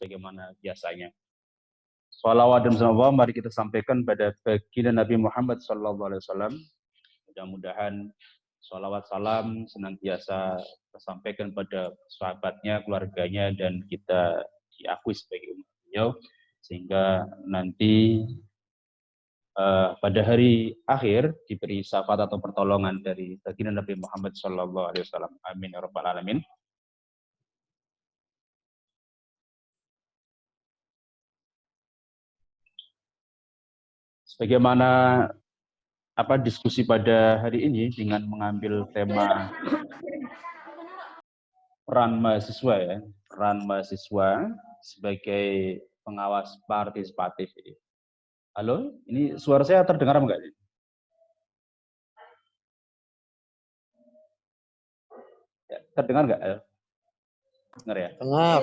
bagaimana biasanya. Shalawat dan salam mari kita sampaikan pada baginda Nabi Muhammad SAW. Mudah-mudahan shalawat salam senantiasa tersampaikan pada sahabatnya, keluarganya, dan kita diakui sebagai umat beliau, sehingga nanti pada hari akhir diberi syafaat atau pertolongan dari baginda Nabi Muhammad SAW. Amin ya rabbal alamin. Sebagaimana diskusi pada hari ini dengan mengambil tema peran mahasiswa ya, peran mahasiswa sebagai pengawas partisipatif. Halo, ini suara saya terdengar enggak? Ya, terdengar enggak? Dengar ya? Dengar.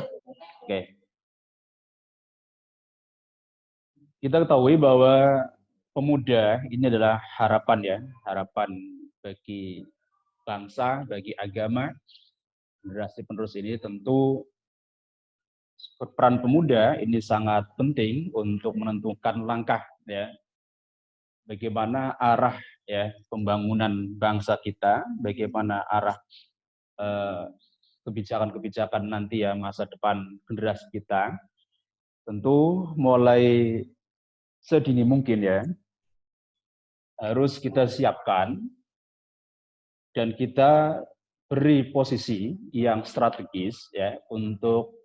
Oke. Kita ketahui bahwa pemuda ini adalah harapan ya, harapan bagi bangsa, bagi agama. Generasi penerus ini tentu peran pemuda ini sangat penting untuk menentukan langkah ya, bagaimana arah ya pembangunan bangsa kita, bagaimana arah kebijakan-kebijakan nanti ya masa depan generasi kita. Tentu mulai sedini mungkin ya harus kita siapkan dan kita beri posisi yang strategis ya untuk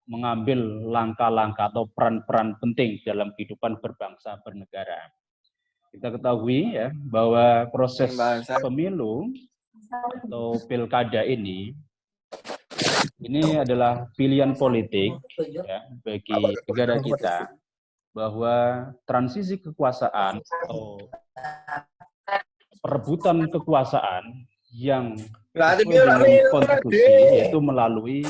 mengambil langkah-langkah atau peran-peran penting dalam kehidupan berbangsa bernegara. Kita ketahui ya bahwa proses pemilu atau pilkada ini adalah pilihan politik ya bagi negara kita, bahwa transisi kekuasaan atau perebutan kekuasaan yang sesuai dengan konstitusi yaitu melalui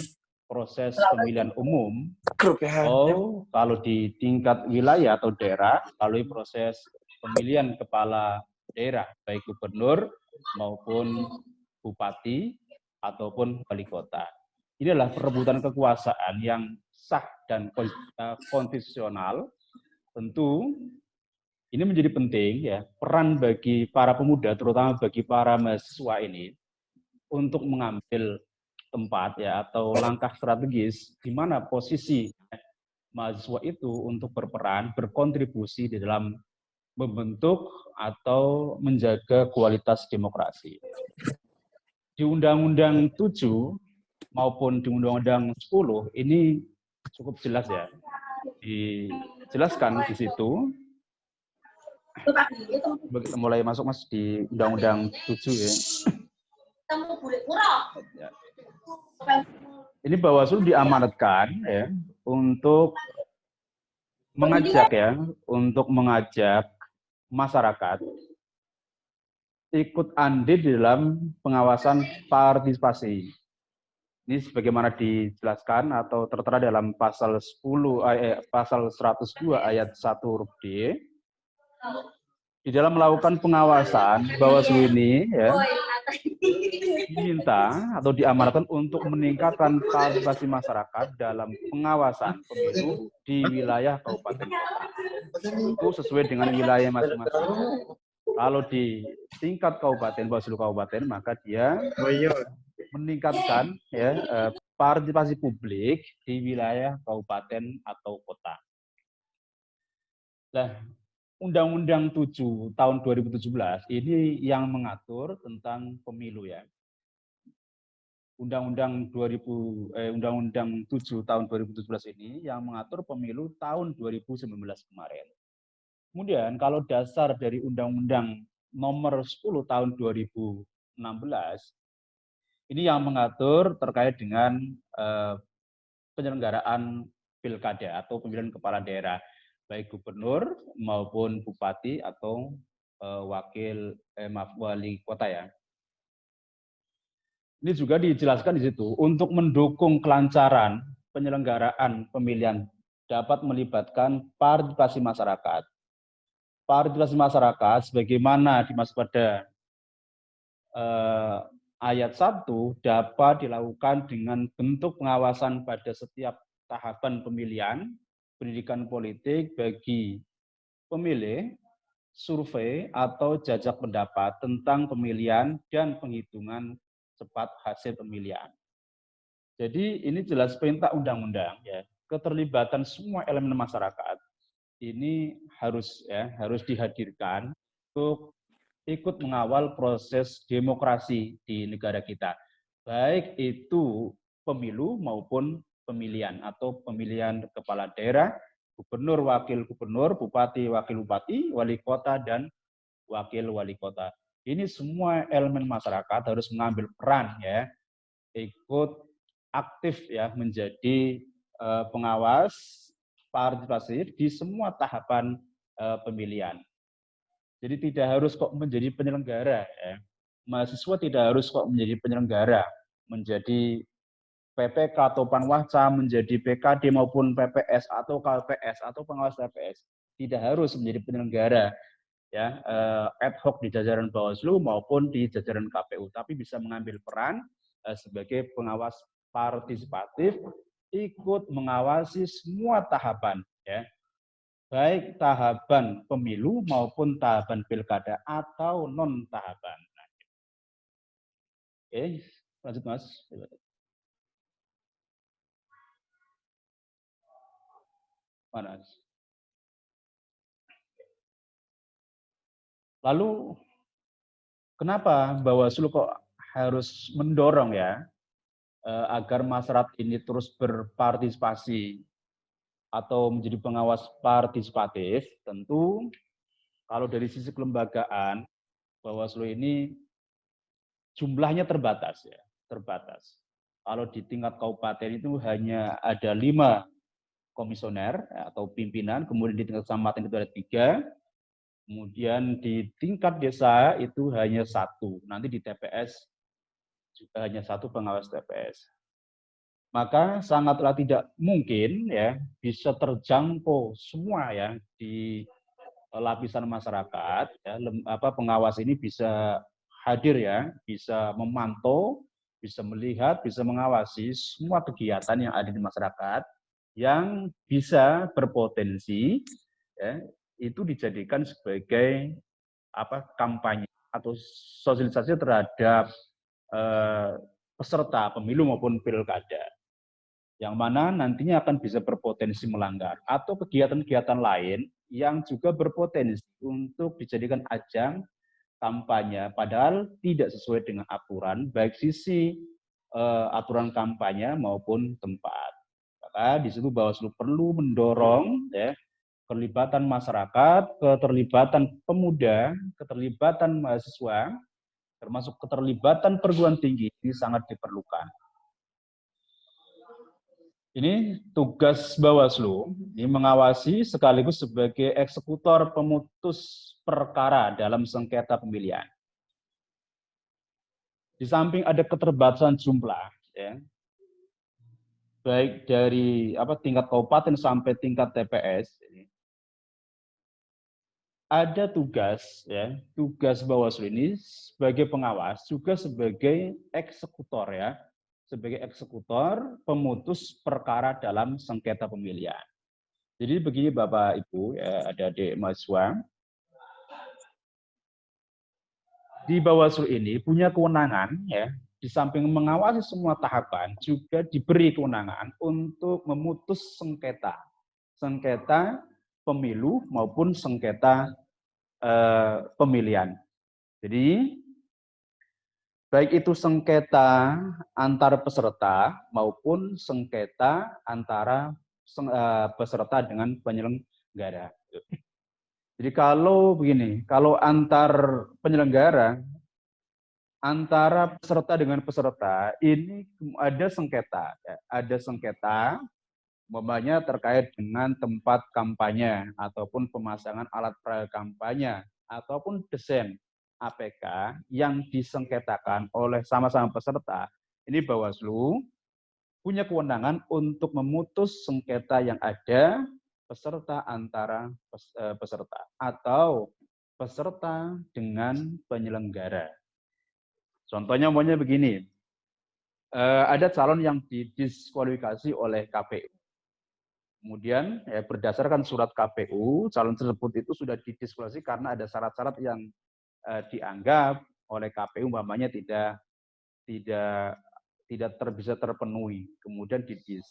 proses pemilihan umum, atau kalau di tingkat wilayah atau daerah melalui proses pemilihan kepala daerah baik gubernur maupun bupati ataupun wali kota. Ini adalah perebutan kekuasaan yang sah dan konstitusional. Tentu ini menjadi penting ya, peran bagi para pemuda terutama bagi para mahasiswa ini untuk mengambil tempat ya atau langkah strategis di mana posisi mahasiswa itu untuk berperan, berkontribusi di dalam membentuk atau menjaga kualitas demokrasi. Di Undang-Undang 7 maupun di Undang-Undang 10 ini cukup jelas ya, dijelaskan di situ. Kita mulai masuk Mas di Undang-Undang 7 ya. Ini Bawaslu diamanatkan ya untuk mengajak masyarakat ikut andil di dalam pengawasan partisipasi. Ini sebagaimana dijelaskan atau tertera dalam pasal 102 ayat 1 huruf D. Di dalam melakukan pengawasan, Bawaslu ini ya diminta atau diamanatkan untuk meningkatkan partisipasi masyarakat dalam pengawasan pemilu di wilayah kabupaten kota. Itu sesuai dengan wilayah masing-masing. Kalau di tingkat kabupaten, Bawaslu kabupaten, maka dia meningkatkan ya partisipasi publik di wilayah kabupaten atau kota. Nah, Undang-Undang 7 tahun 2017 ini yang mengatur tentang pemilu ya. Undang-Undang 7 tahun 2017 ini yang mengatur pemilu tahun 2019 kemarin. Kemudian kalau dasar dari Undang-Undang nomor 10 tahun 2016 ini yang mengatur terkait dengan penyelenggaraan pilkada atau pemilihan kepala daerah baik gubernur maupun bupati atau wali kota ya. Ini juga dijelaskan di situ untuk mendukung kelancaran penyelenggaraan pemilihan dapat melibatkan partisipasi masyarakat. Partisipasi masyarakat sebagaimana dimaksud pada ayat 1 dapat dilakukan dengan bentuk pengawasan pada setiap tahapan pemilihan, pendidikan politik bagi pemilih, survei atau jajak pendapat tentang pemilihan dan penghitungan cepat hasil pemilihan. Jadi ini jelas perintah undang-undang ya, keterlibatan semua elemen masyarakat ini harus dihadirkan untuk ikut mengawal proses demokrasi di negara kita. Baik itu pemilu maupun pemilihan atau pemilihan kepala daerah, gubernur, wakil gubernur, bupati, wakil bupati, wali kota, dan wakil wali kota. Ini semua elemen masyarakat harus mengambil peran ya, ikut aktif ya menjadi pengawas partisipatif di semua tahapan pemilihan. Jadi tidak harus kok menjadi penyelenggara ya. Mahasiswa tidak harus kok menjadi penyelenggara, menjadi PPK atau Panwasca, menjadi PKD maupun PPS atau KPS atau pengawas TPS. Tidak harus menjadi penyelenggara ya, ad hoc di jajaran Bawaslu maupun di jajaran KPU, tapi bisa mengambil peran sebagai pengawas partisipatif, ikut mengawasi semua tahapan ya, baik tahapan pemilu maupun tahapan pilkada atau non tahapan. Oke, lanjut Mas. Mana? Lalu kenapa Bawaslu kok harus mendorong ya agar masyarakat ini terus berpartisipasi atau menjadi pengawas partisipatif? Tentu kalau dari sisi kelembagaan, Bawaslu ini jumlahnya terbatas ya, terbatas. Kalau di tingkat kabupaten itu hanya ada 5 komisioner atau pimpinan, kemudian di tingkat kecamatan itu ada 3, kemudian di tingkat desa itu hanya 1, nanti di TPS juga hanya 1 pengawas TPS. Maka sangatlah tidak mungkin ya bisa terjangkau semua ya di lapisan masyarakat ya, pengawas ini bisa hadir ya, bisa memantau, bisa melihat, bisa mengawasi semua kegiatan yang ada di masyarakat yang bisa berpotensi ya, itu dijadikan sebagai kampanye atau sosialisasi terhadap peserta pemilu maupun pilkada, yang mana nantinya akan bisa berpotensi melanggar, atau kegiatan-kegiatan lain yang juga berpotensi untuk dijadikan ajang kampanye, padahal tidak sesuai dengan aturan, baik sisi aturan kampanye maupun tempat. Maka di situ Bawaslu perlu mendorong ya, keterlibatan masyarakat, keterlibatan pemuda, keterlibatan mahasiswa, termasuk keterlibatan perguruan tinggi ini sangat diperlukan. Ini tugas Bawaslu, ini mengawasi sekaligus sebagai eksekutor pemutus perkara dalam sengketa pemilihan. Di samping ada keterbatasan jumlah, ya, baik dari tingkat kabupaten sampai tingkat TPS, ada tugas, ya, tugas Bawaslu ini sebagai pengawas juga sebagai eksekutor ya. Sebagai eksekutor pemutus perkara dalam sengketa pemilihan. Jadi begini Bapak Ibu, ya, adik-adik mahasiswa, di Bawaslu ini punya kewenangan ya, di samping mengawasi semua tahapan juga diberi kewenangan untuk memutus sengketa pemilu maupun sengketa pemilihan. Jadi baik itu sengketa antar peserta maupun sengketa antara peserta dengan penyelenggara. Jadi kalau begini, kalau antar penyelenggara, antara peserta dengan peserta, ini ada sengketa. Ya. Ada sengketa, umpamanya terkait dengan tempat kampanye, ataupun pemasangan alat peraga kampanye, ataupun desain APK yang disengketakan oleh sama-sama peserta, ini Bawaslu punya kewenangan untuk memutus sengketa yang ada peserta antara peserta atau peserta dengan penyelenggara. Contohnya begini, ada calon yang didiskualifikasi oleh KPU. Kemudian berdasarkan surat KPU, calon tersebut itu sudah didiskualifikasi karena ada syarat-syarat yang dianggap oleh KPU umpamanya tidak bisa terpenuhi. Kemudian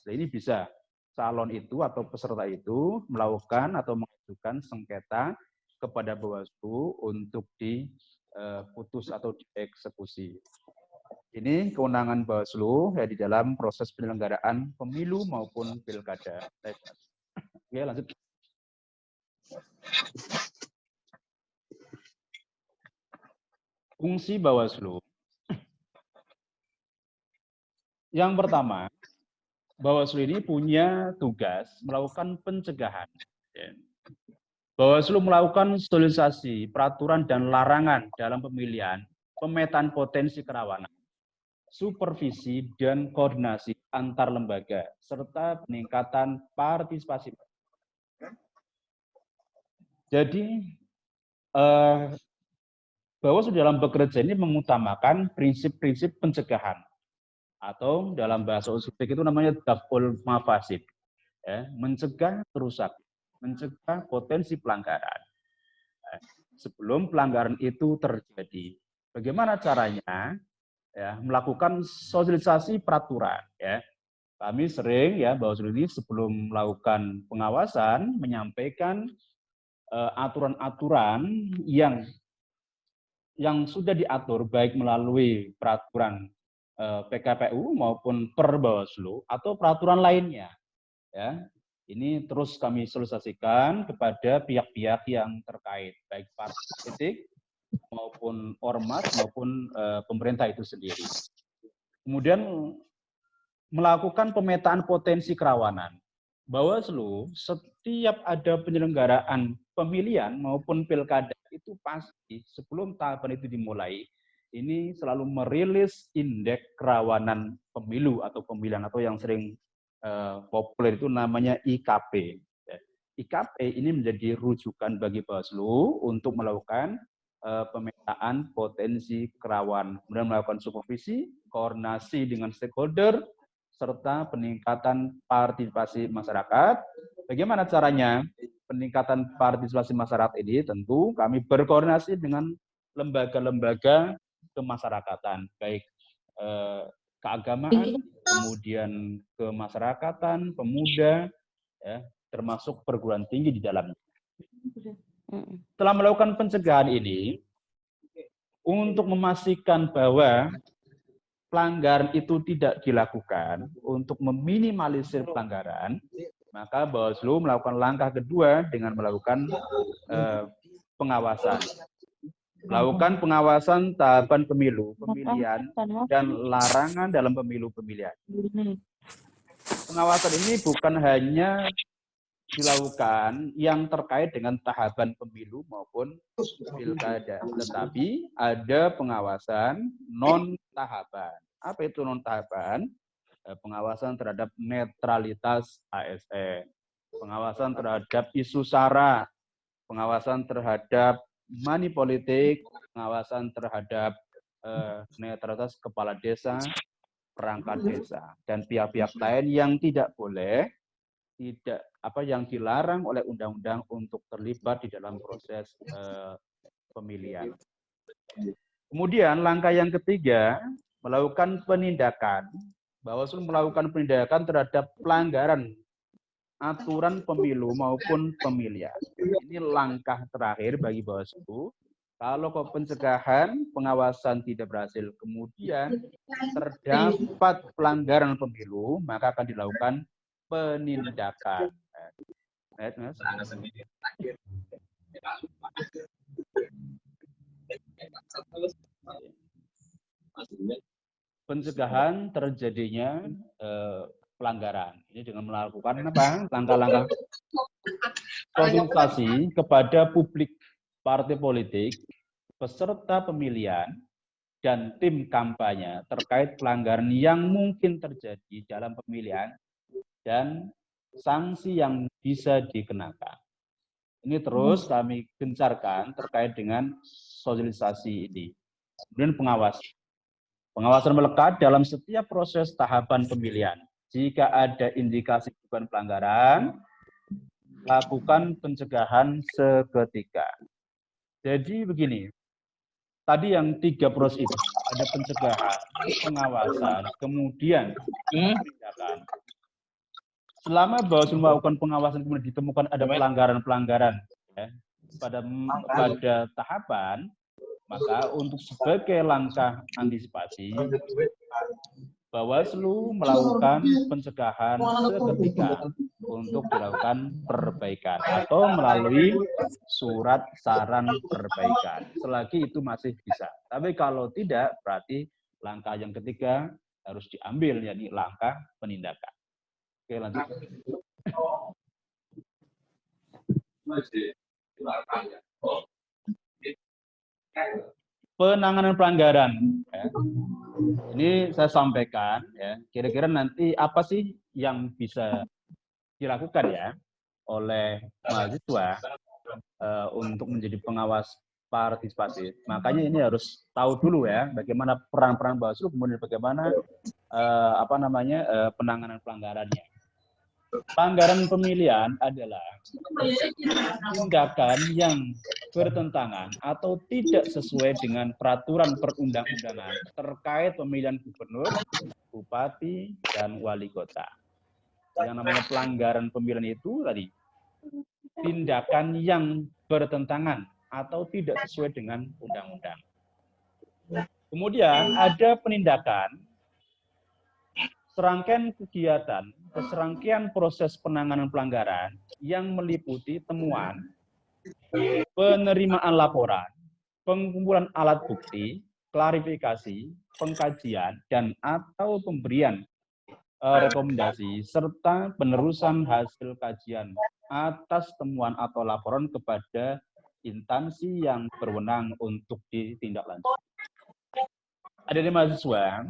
ini bisa calon itu atau peserta itu melakukan atau mengajukan sengketa kepada Bawaslu untuk diputus atau dieksekusi. Ini kewenangan Bawaslu di dalam proses penyelenggaraan pemilu maupun pilkada. Oke, lanjut. Fungsi Bawaslu. Yang pertama, Bawaslu ini punya tugas melakukan pencegahan. Bawaslu melakukan sosialisasi peraturan dan larangan dalam pemilihan, pemetaan potensi kerawanan, supervisi dan koordinasi antar lembaga, serta peningkatan partisipasi. Jadi, Bawaslu dalam bekerja ini mengutamakan prinsip-prinsip pencegahan, atau dalam bahasa usultik itu namanya daf'ul mafasid, mencegah kerusakan, mencegah potensi pelanggaran sebelum pelanggaran itu terjadi. Bagaimana caranya? Melakukan sosialisasi peraturan. Kami sering Bawaslu ini sebelum melakukan pengawasan menyampaikan aturan-aturan yang sudah diatur baik melalui peraturan PKPU maupun per Bawaslu atau peraturan lainnya. Ini terus kami sosialisasikan kepada pihak-pihak yang terkait, baik partai politik maupun ormas maupun pemerintah itu sendiri. Kemudian melakukan pemetaan potensi kerawanan. Bawaslu setiap ada penyelenggaraan pemilihan maupun pilkada itu pasti sebelum tahapan itu dimulai, ini selalu merilis indeks kerawanan pemilu atau pemilihan atau yang sering populer itu namanya IKP. IKP ini menjadi rujukan bagi Bawaslu untuk melakukan pemetaan potensi kerawanan, kemudian melakukan supervisi, koordinasi dengan stakeholder, serta peningkatan partisipasi masyarakat. Bagaimana caranya peningkatan partisipasi masyarakat ini? Tentu kami berkoordinasi dengan lembaga-lembaga kemasyarakatan, baik keagamaan, kemudian kemasyarakatan, pemuda, termasuk perguruan tinggi di dalamnya. Setelah melakukan pencegahan ini, untuk memastikan bahwa pelanggaran itu tidak dilakukan, untuk meminimalisir pelanggaran, maka Bawaslu melakukan langkah kedua dengan melakukan pengawasan. Melakukan pengawasan tahapan pemilu, pemilihan, dan larangan dalam pemilu-pemilihan. Pengawasan ini bukan hanya dilakukan yang terkait dengan tahapan pemilu maupun pilkada, tetapi ada pengawasan non-tahapan. Apa itu non-tahapan? Pengawasan terhadap netralitas ASN, pengawasan terhadap isu SARA, pengawasan terhadap money politik, pengawasan terhadap netralitas kepala desa, perangkat desa, dan pihak-pihak lain yang tidak boleh, yang dilarang oleh undang-undang untuk terlibat di dalam proses pemilihan. Kemudian langkah yang ketiga, melakukan penindakan. Bawaslu melakukan penindakan terhadap pelanggaran aturan pemilu maupun pemilihan. Ini langkah terakhir bagi Bawaslu. Kalau pencegahan, pengawasan tidak berhasil, kemudian terdapat pelanggaran pemilu, maka akan dilakukan penindakan. Pencegahan terjadinya pelanggaran. Ini dengan melakukan langkah-langkah konsultasi kepada publik, partai politik, peserta pemilihan, dan tim kampanye terkait pelanggaran yang mungkin terjadi dalam pemilihan dan sanksi yang bisa dikenakan. Ini terus kami gencarkan terkait dengan sosialisasi ini. Kemudian pengawasan. Pengawasan melekat dalam setiap proses tahapan pemilihan. Jika ada indikasi dugaan pelanggaran, lakukan pencegahan seketika. Jadi begini, tadi yang 3 proses itu, ada pencegahan, pengawasan, kemudian penindakan. Selama Bawaslu melakukan pengawasan kemudian ditemukan ada pelanggaran-pelanggaran ya, pada tahapan, maka untuk sebagai langkah antisipasi, Bawaslu melakukan pencegahan seketika untuk dilakukan perbaikan atau melalui surat saran perbaikan. Selagi itu masih bisa. Tapi kalau tidak, berarti langkah yang ketiga harus diambil, yakni langkah penindakan. Oke, lanjut. Penanganan pelanggaran. Ya. Ini saya sampaikan, ya. Kira-kira nanti apa sih yang bisa dilakukan ya oleh mahasiswa untuk menjadi pengawas partisipatif. Makanya ini harus tahu dulu ya bagaimana peran-peran Bawaslu, kemudian bagaimana penanganan pelanggarannya. Pelanggaran pemilihan adalah tindakan yang bertentangan atau tidak sesuai dengan peraturan perundang-undangan terkait pemilihan gubernur, bupati, dan wali kota. Yang namanya pelanggaran pemilihan itu tadi tindakan yang bertentangan atau tidak sesuai dengan undang-undang. Kemudian ada penindakan serangkaian kegiatan, serangkaian proses penanganan pelanggaran yang meliputi temuan, penerimaan laporan, pengumpulan alat bukti, klarifikasi, pengkajian, dan atau pemberian rekomendasi, serta penerusan hasil kajian atas temuan atau laporan kepada instansi yang berwenang untuk ditindaklanjuti. Ada di mahasiswa,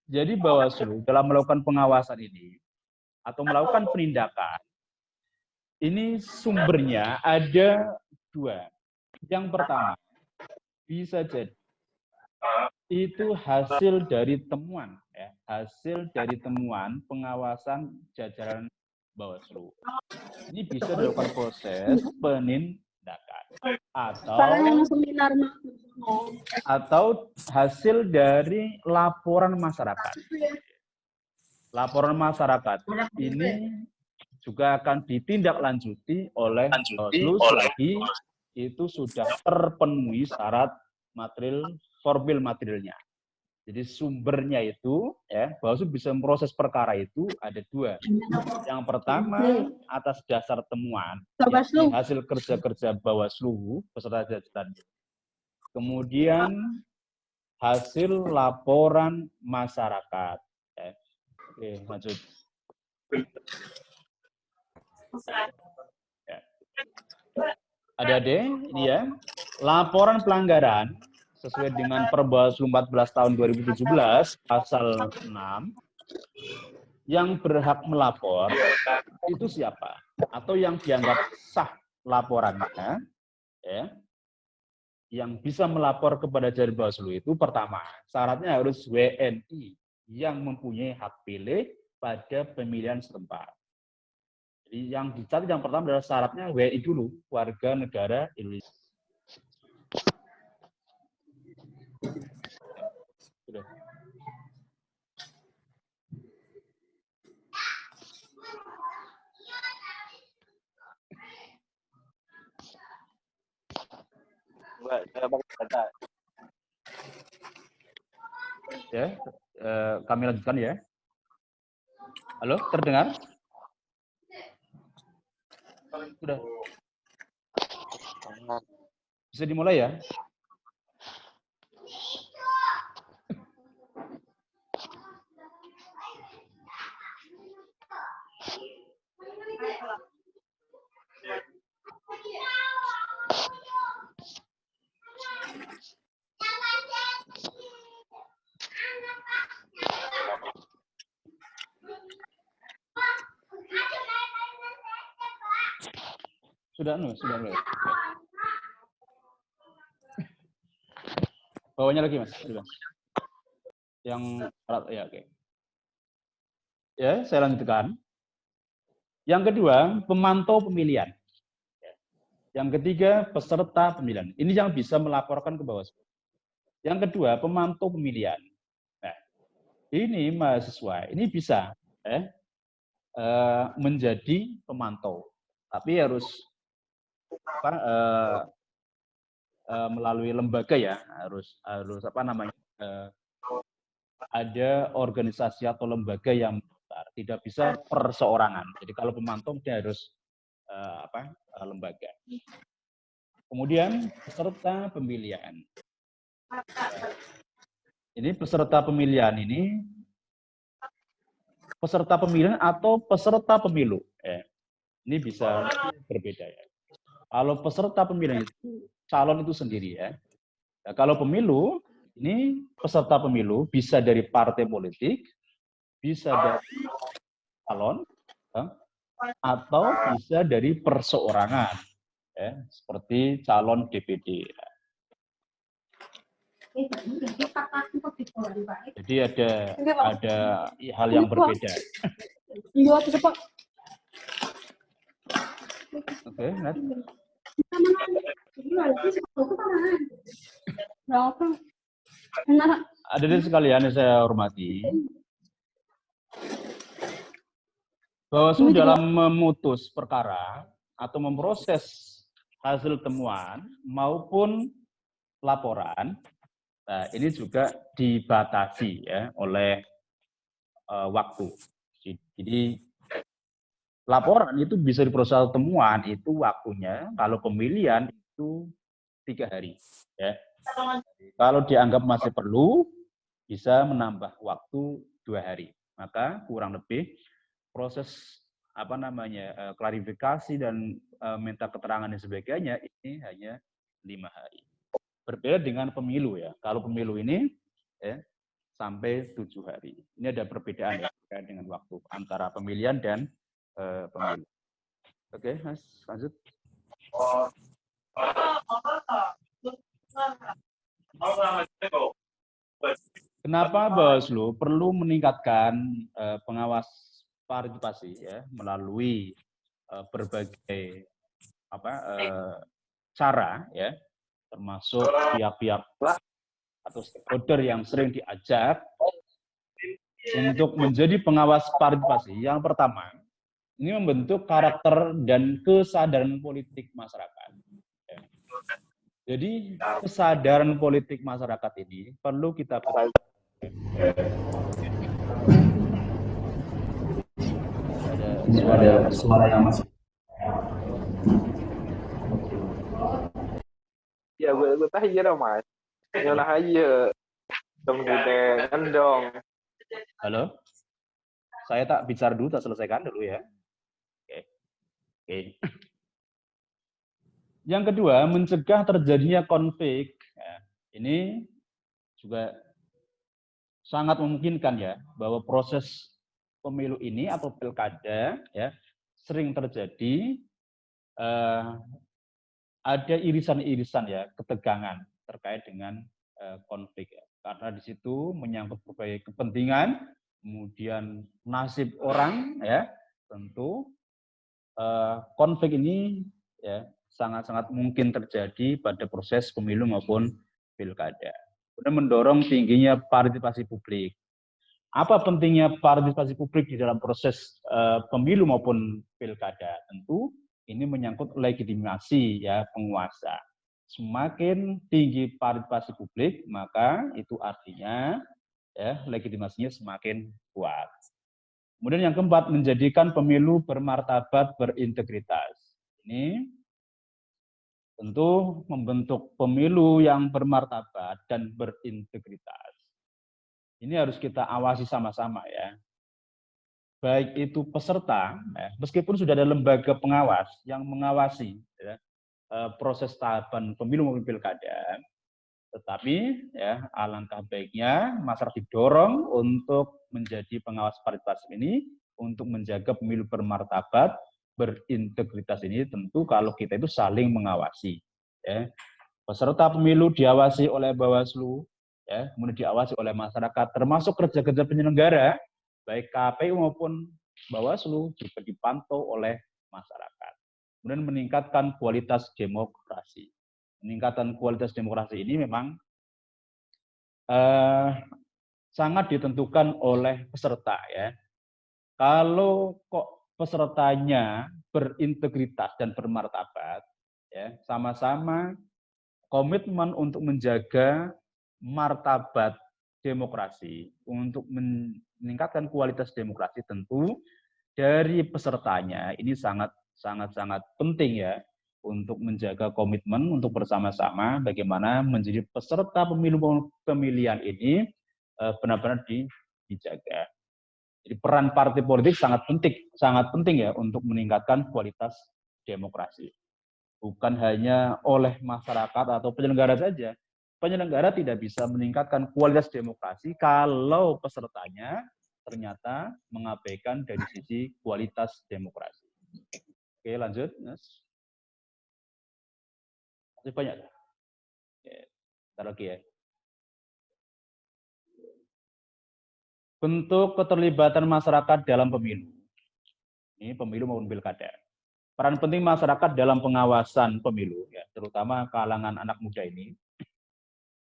jadi Bawaslu dalam melakukan pengawasan ini atau melakukan penindakan, ini sumbernya ada 2. Yang pertama, bisa jadi itu hasil dari temuan, ya, hasil dari temuan pengawasan jajaran Bawaslu. Ini bisa dilakukan proses penindakan atau hasil dari laporan masyarakat. Laporan masyarakat ini juga akan ditindaklanjuti oleh Bawaslu selagi itu sudah terpenuhi syarat material, formil materialnya. Jadi sumbernya itu, ya, Bawaslu bisa memproses perkara itu ada 2. Yang pertama atas dasar temuan, hasil kerja-kerja Bawaslu beserta jajarannya. Kemudian hasil laporan masyarakat. Ya. Oke, lanjut. Ya. Adik-adik, ini ya, laporan pelanggaran sesuai dengan Perbawaslu 14 tahun 2017 pasal 6 yang berhak melapor itu siapa atau yang dianggap sah laporannya, ya, yang bisa melapor kepada jajaran Bawaslu itu pertama syaratnya harus WNI yang mempunyai hak pilih pada pemilihan setempat. Jadi yang dicatat yang pertama adalah syaratnya WNI dulu, warga negara Indonesia. Sudah. Ya, kami lanjutkan ya. Halo, terdengar? Sudah. Bisa dimulai ya? Sudah mulai. Bawahnya lagi, Mas. Sudah. Yang ya, oke. Ya, saya lanjutkan. Yang kedua, pemantau pemilihan. Yang ketiga, peserta pemilihan. Ini yang bisa melaporkan ke Bawaslu. Yang kedua, pemantau pemilihan. Nah, ini mahasiswa, ini bisa menjadi pemantau, tapi harus melalui lembaga ya, harus apa namanya, ada organisasi atau lembaga yang besar, tidak bisa perseorangan. Jadi kalau pemantau dia harus lembaga. Kemudian peserta pemilihan. Ini peserta pemilihan ini peserta pemilihan atau peserta pemilu. Ini bisa berbeda ya. Kalau peserta pemilihan itu calon itu sendiri ya. Nah, kalau pemilu ini peserta pemilu bisa dari partai politik, bisa dari calon, atau bisa dari perseorangan, ya, seperti calon DPD. Jadi ada hal yang berbeda. Oke, Nat. Hadirin sekalian yang saya hormati, Bawaslu dalam memutus perkara atau memproses hasil temuan maupun laporan, nah ini juga dibatasi ya oleh waktu. Jadi laporan itu bisa diproses temuan itu waktunya, kalau pemilihan itu 3 hari. Ya. Kalau dianggap masih perlu, bisa menambah waktu 2 hari. Maka kurang lebih proses klarifikasi dan minta keterangan dan sebagainya ini hanya 5 hari. Berbeda dengan pemilu ya. Kalau pemilu ini ya, sampai 7 hari. Ini ada perbedaan ya dengan waktu antara pemilihan dan pemilu. Oke, Mas, lanjut. Kenapa Bawaslu perlu meningkatkan pengawas partisipasi ya melalui berbagai cara ya, termasuk pihak-pihak atau stakeholder yang sering diajak untuk menjadi pengawas partisipasi. Yang pertama, ini membentuk karakter dan kesadaran politik masyarakat. Jadi kesadaran politik masyarakat ini perlu kita ada suara yang masuk. Ya gue tahu aja dong Mas. Nyolah aja. Dong. Halo. Saya tak bicara dulu, tak selesaikan dulu ya. Oke. Yang kedua, mencegah terjadinya konflik. Ya, ini juga sangat memungkinkan ya bahwa proses pemilu ini atau pilkada ya sering terjadi ada irisan-irisan ya ketegangan terkait dengan konflik ya. Karena di situ menyangkut berbagai kepentingan, kemudian nasib orang ya tentu konflik ini ya sangat-sangat mungkin terjadi pada proses pemilu maupun pilkada. Kemudian mendorong tingginya partisipasi publik. Apa pentingnya partisipasi publik di dalam proses pemilu maupun pilkada? Tentu ini menyangkut legitimasi ya penguasa. Semakin tinggi partisipasi publik, maka itu artinya ya legitimasinya semakin kuat. Kemudian yang keempat, menjadikan pemilu bermartabat, berintegritas. Ini tentu membentuk pemilu yang bermartabat dan berintegritas. Ini harus kita awasi sama-sama ya. Baik itu peserta, ya, meskipun sudah ada lembaga pengawas yang mengawasi ya, proses tahapan pemilu maupun pilkada, tetapi ya alangkah baiknya masyarakat didorong untuk menjadi pengawas partisipasi ini untuk menjaga pemilu bermartabat, berintegritas ini tentu kalau kita itu saling mengawasi. Ya. Peserta pemilu diawasi oleh Bawaslu, ya, kemudian diawasi oleh masyarakat, termasuk kerja-kerja penyelenggara, baik KPU maupun Bawaslu juga dipantau oleh masyarakat. Kemudian meningkatkan kualitas demokrasi. Peningkatan kualitas demokrasi ini memang sangat ditentukan oleh peserta ya. Kalau kok pesertanya berintegritas dan bermartabat, ya sama-sama komitmen untuk menjaga martabat demokrasi, untuk meningkatkan kualitas demokrasi, tentu dari pesertanya ini sangat penting ya untuk menjaga komitmen untuk bersama-sama bagaimana menjadi peserta pemilihan ini benar-benar dijaga. Jadi peran partai politik sangat penting ya untuk meningkatkan kualitas demokrasi. Bukan hanya oleh masyarakat atau penyelenggara saja. Penyelenggara tidak bisa meningkatkan kualitas demokrasi kalau pesertanya ternyata mengabaikan dari sisi kualitas demokrasi. Oke, lanjut, Mas. Masih banyak. Ntar lagi ya. Bentuk keterlibatan masyarakat dalam pemilu. Ini pemilu maupun pilkada. Peran penting masyarakat dalam pengawasan pemilu, ya, terutama kalangan anak muda ini,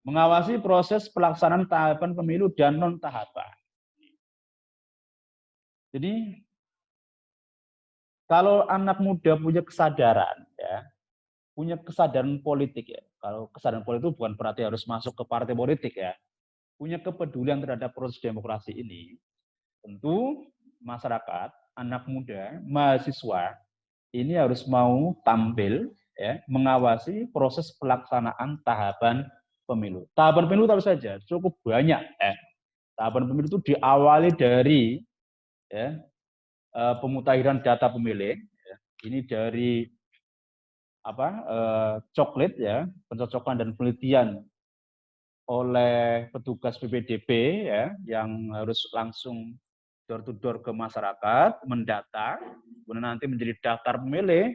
mengawasi proses pelaksanaan tahapan pemilu dan non-tahapan. Jadi, kalau anak muda punya kesadaran, ya, punya kesadaran politik, ya, kalau kesadaran politik itu bukan berarti harus masuk ke partai politik, ya, punya kepedulian terhadap proses demokrasi ini, tentu masyarakat, anak muda, mahasiswa, ini harus mau tampil ya, mengawasi proses pelaksanaan tahapan pemilu. Tahapan pemilu tahu saja cukup banyak. Tahapan pemilu itu diawali dari ya, pemutakhiran data pemilih. Ya. Ini dari coklit ya, pencocokan dan penelitian oleh petugas PPDB ya, yang harus langsung door to door ke masyarakat, mendata, kemudian nanti menjadi daftar pemilih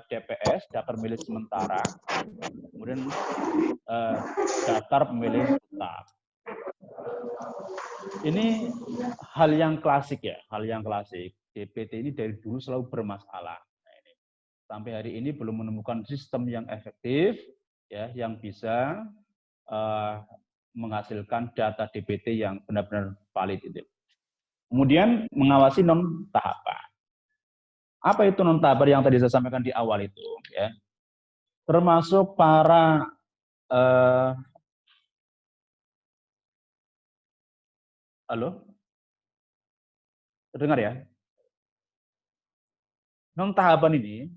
DPS, daftar pemilih sementara, kemudian daftar pemilih tetap. Ini hal yang klasik ya, hal yang klasik. DPT ini dari dulu selalu bermasalah. Nah, ini. Sampai hari ini belum menemukan sistem yang efektif, ya, yang bisa menghasilkan data DPT yang benar-benar valid itu. Kemudian mengawasi non tahapan. Apa itu non tahapan yang tadi saya sampaikan di awal itu? Ya, termasuk para halo, terdengar ya? Non tahapan ini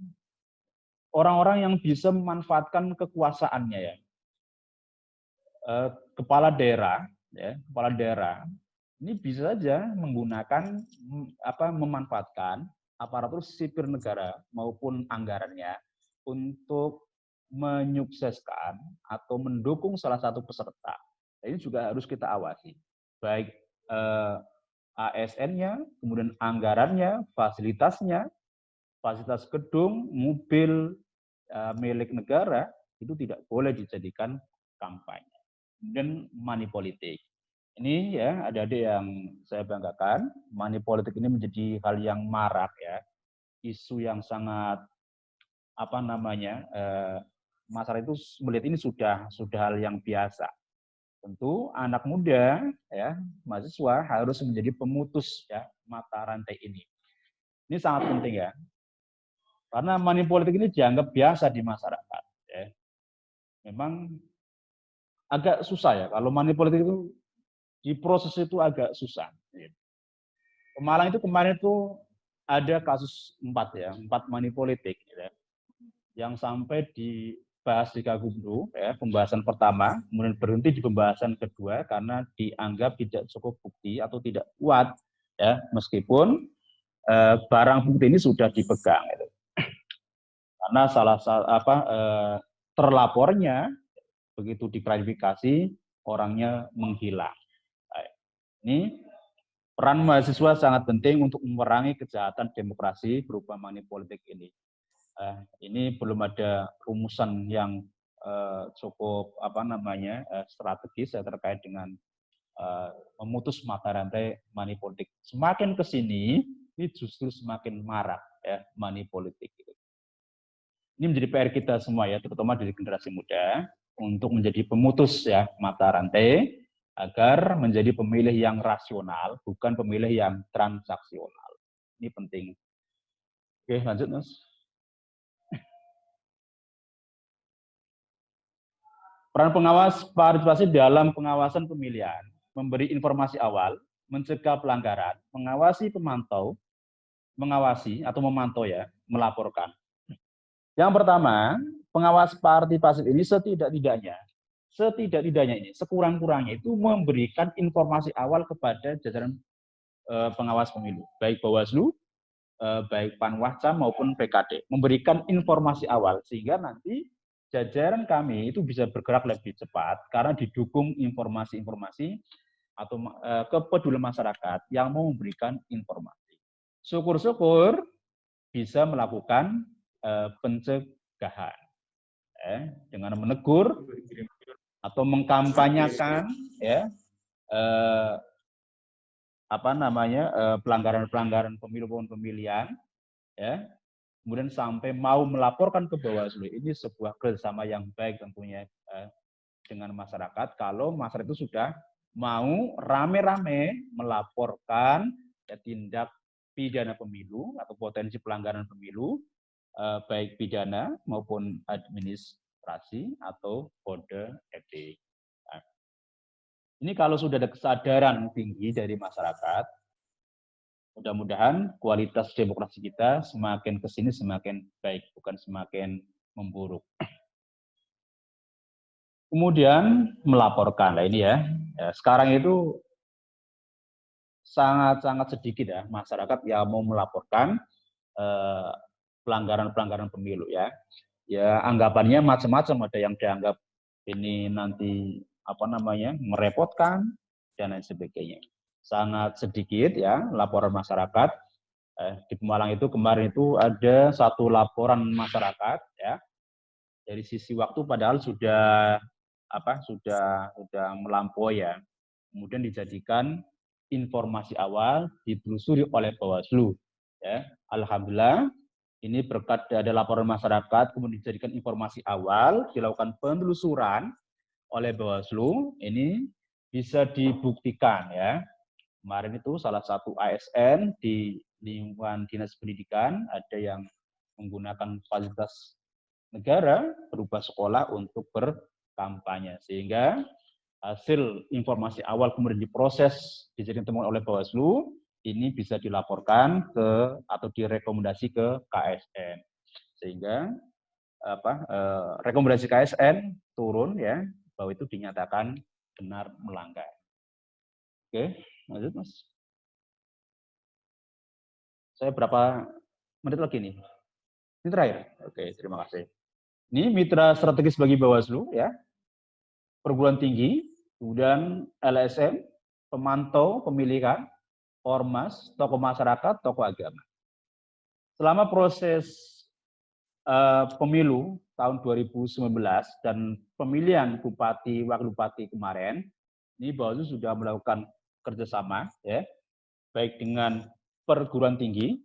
orang-orang yang bisa memanfaatkan kekuasaannya ya. Kepala daerah, ya, kepala daerah ini bisa saja menggunakan memanfaatkan aparatur sipil negara maupun anggarannya untuk menyukseskan atau mendukung salah satu peserta. Ini juga harus kita awasi, baik ASN-nya, kemudian anggarannya, fasilitasnya, fasilitas gedung, mobil milik negara itu tidak boleh dijadikan kampanye. Dan money politik. Ini ya adik-adik yang saya banggakan, money politik ini menjadi hal yang marak ya, isu yang sangat masyarakat itu melihat ini sudah hal yang biasa. Tentu anak muda ya, mahasiswa harus menjadi pemutus ya mata rantai ini. Ini sangat penting ya, karena money politik ini dianggap biasa di masyarakat. Ya. Memang agak susah ya kalau money politik itu diproses itu agak susah. Pemalang itu kemarin itu ada kasus 4 money politik ya, yang sampai dibahas di Gakumdu ya, pembahasan pertama, kemudian berhenti di pembahasan kedua karena dianggap tidak cukup bukti atau tidak kuat ya, meskipun barang bukti ini sudah dipegang gitu. Karena terlapornya begitu diklarifikasi orangnya menghilang. Ini peran mahasiswa sangat penting untuk memerangi kejahatan demokrasi berupa money politik ini. Ini belum ada rumusan yang cukup strategis terkait dengan memutus mata rantai money politik. Semakin ke sini, ini justru semakin marak ya money politik. Ini menjadi PR kita semua ya, terutama dari generasi muda, untuk menjadi pemutus ya mata rantai, agar menjadi pemilih yang rasional, bukan pemilih yang transaksional. Ini penting. Oke, lanjut Mas. Peran pengawas partisipasi dalam pengawasan pemilihan, memberi informasi awal, mencegah pelanggaran, mengawasi pemantau, mengawasi atau memantau ya, melaporkan. Yang pertama, pengawas partisipasi ini setidak-tidaknya ini, sekurang-kurangnya itu memberikan informasi awal kepada jajaran pengawas pemilu, baik Bawaslu, baik Panwascam maupun PKD, memberikan informasi awal sehingga nanti jajaran kami itu bisa bergerak lebih cepat karena didukung informasi-informasi atau kepedulian masyarakat yang mau memberikan informasi. Syukur-syukur bisa melakukan pencegahan dengan menegur atau mengkampanyekan ya pelanggaran-pelanggaran pemilu maupun pemilihan ya, kemudian sampai mau melaporkan ke Bawaslu. Ini sebuah kerjasama yang baik tentunya dengan masyarakat kalau masyarakat itu sudah mau rame-rame melaporkan ya, tindak pidana pemilu atau potensi pelanggaran pemilu baik pidana maupun administrasi atau kode etik. Nah, ini kalau sudah ada kesadaran tinggi dari masyarakat, mudah-mudahan kualitas demokrasi kita semakin ke sini semakin baik, bukan semakin memburuk. Kemudian melaporkan, nah ini ya, sekarang itu sangat-sangat sedikit ya masyarakat yang mau melaporkan pelanggaran-pelanggaran pemilu ya. Ya anggapannya macam-macam, ada yang dianggap ini nanti merepotkan dan lain sebagainya. Sangat sedikit ya laporan masyarakat. Di Pemalang itu kemarin itu ada satu laporan masyarakat ya. Dari sisi waktu padahal sudah melampaui ya. Kemudian dijadikan informasi awal ditelusuri oleh Bawaslu ya. Alhamdulillah ini berkat ada laporan masyarakat kemudian dijadikan informasi awal, dilakukan penelusuran oleh Bawaslu, ini bisa dibuktikan ya. Kemarin itu salah satu ASN di lingkungan Dinas Pendidikan ada yang menggunakan fasilitas negara berupa sekolah untuk berkampanye, sehingga hasil informasi awal kemudian diproses dijadikan temuan oleh Bawaslu, ini bisa dilaporkan ke atau direkomendasi ke KSN, sehingga rekomendasi KSN turun ya bahwa itu dinyatakan benar melanggar. Oke, lanjut Mas. Saya berapa menit lagi nih? Ini terakhir. Oke, terima kasih. Ini mitra strategis bagi Bawaslu ya. Perguruan tinggi, kemudian LSM, pemantau pemilihan, ormas, tokoh masyarakat, tokoh agama. Selama proses pemilu tahun 2019 dan pemilihan bupati, wakil bupati kemarin, ini Bawaslu sudah melakukan kerjasama, ya, baik dengan perguruan tinggi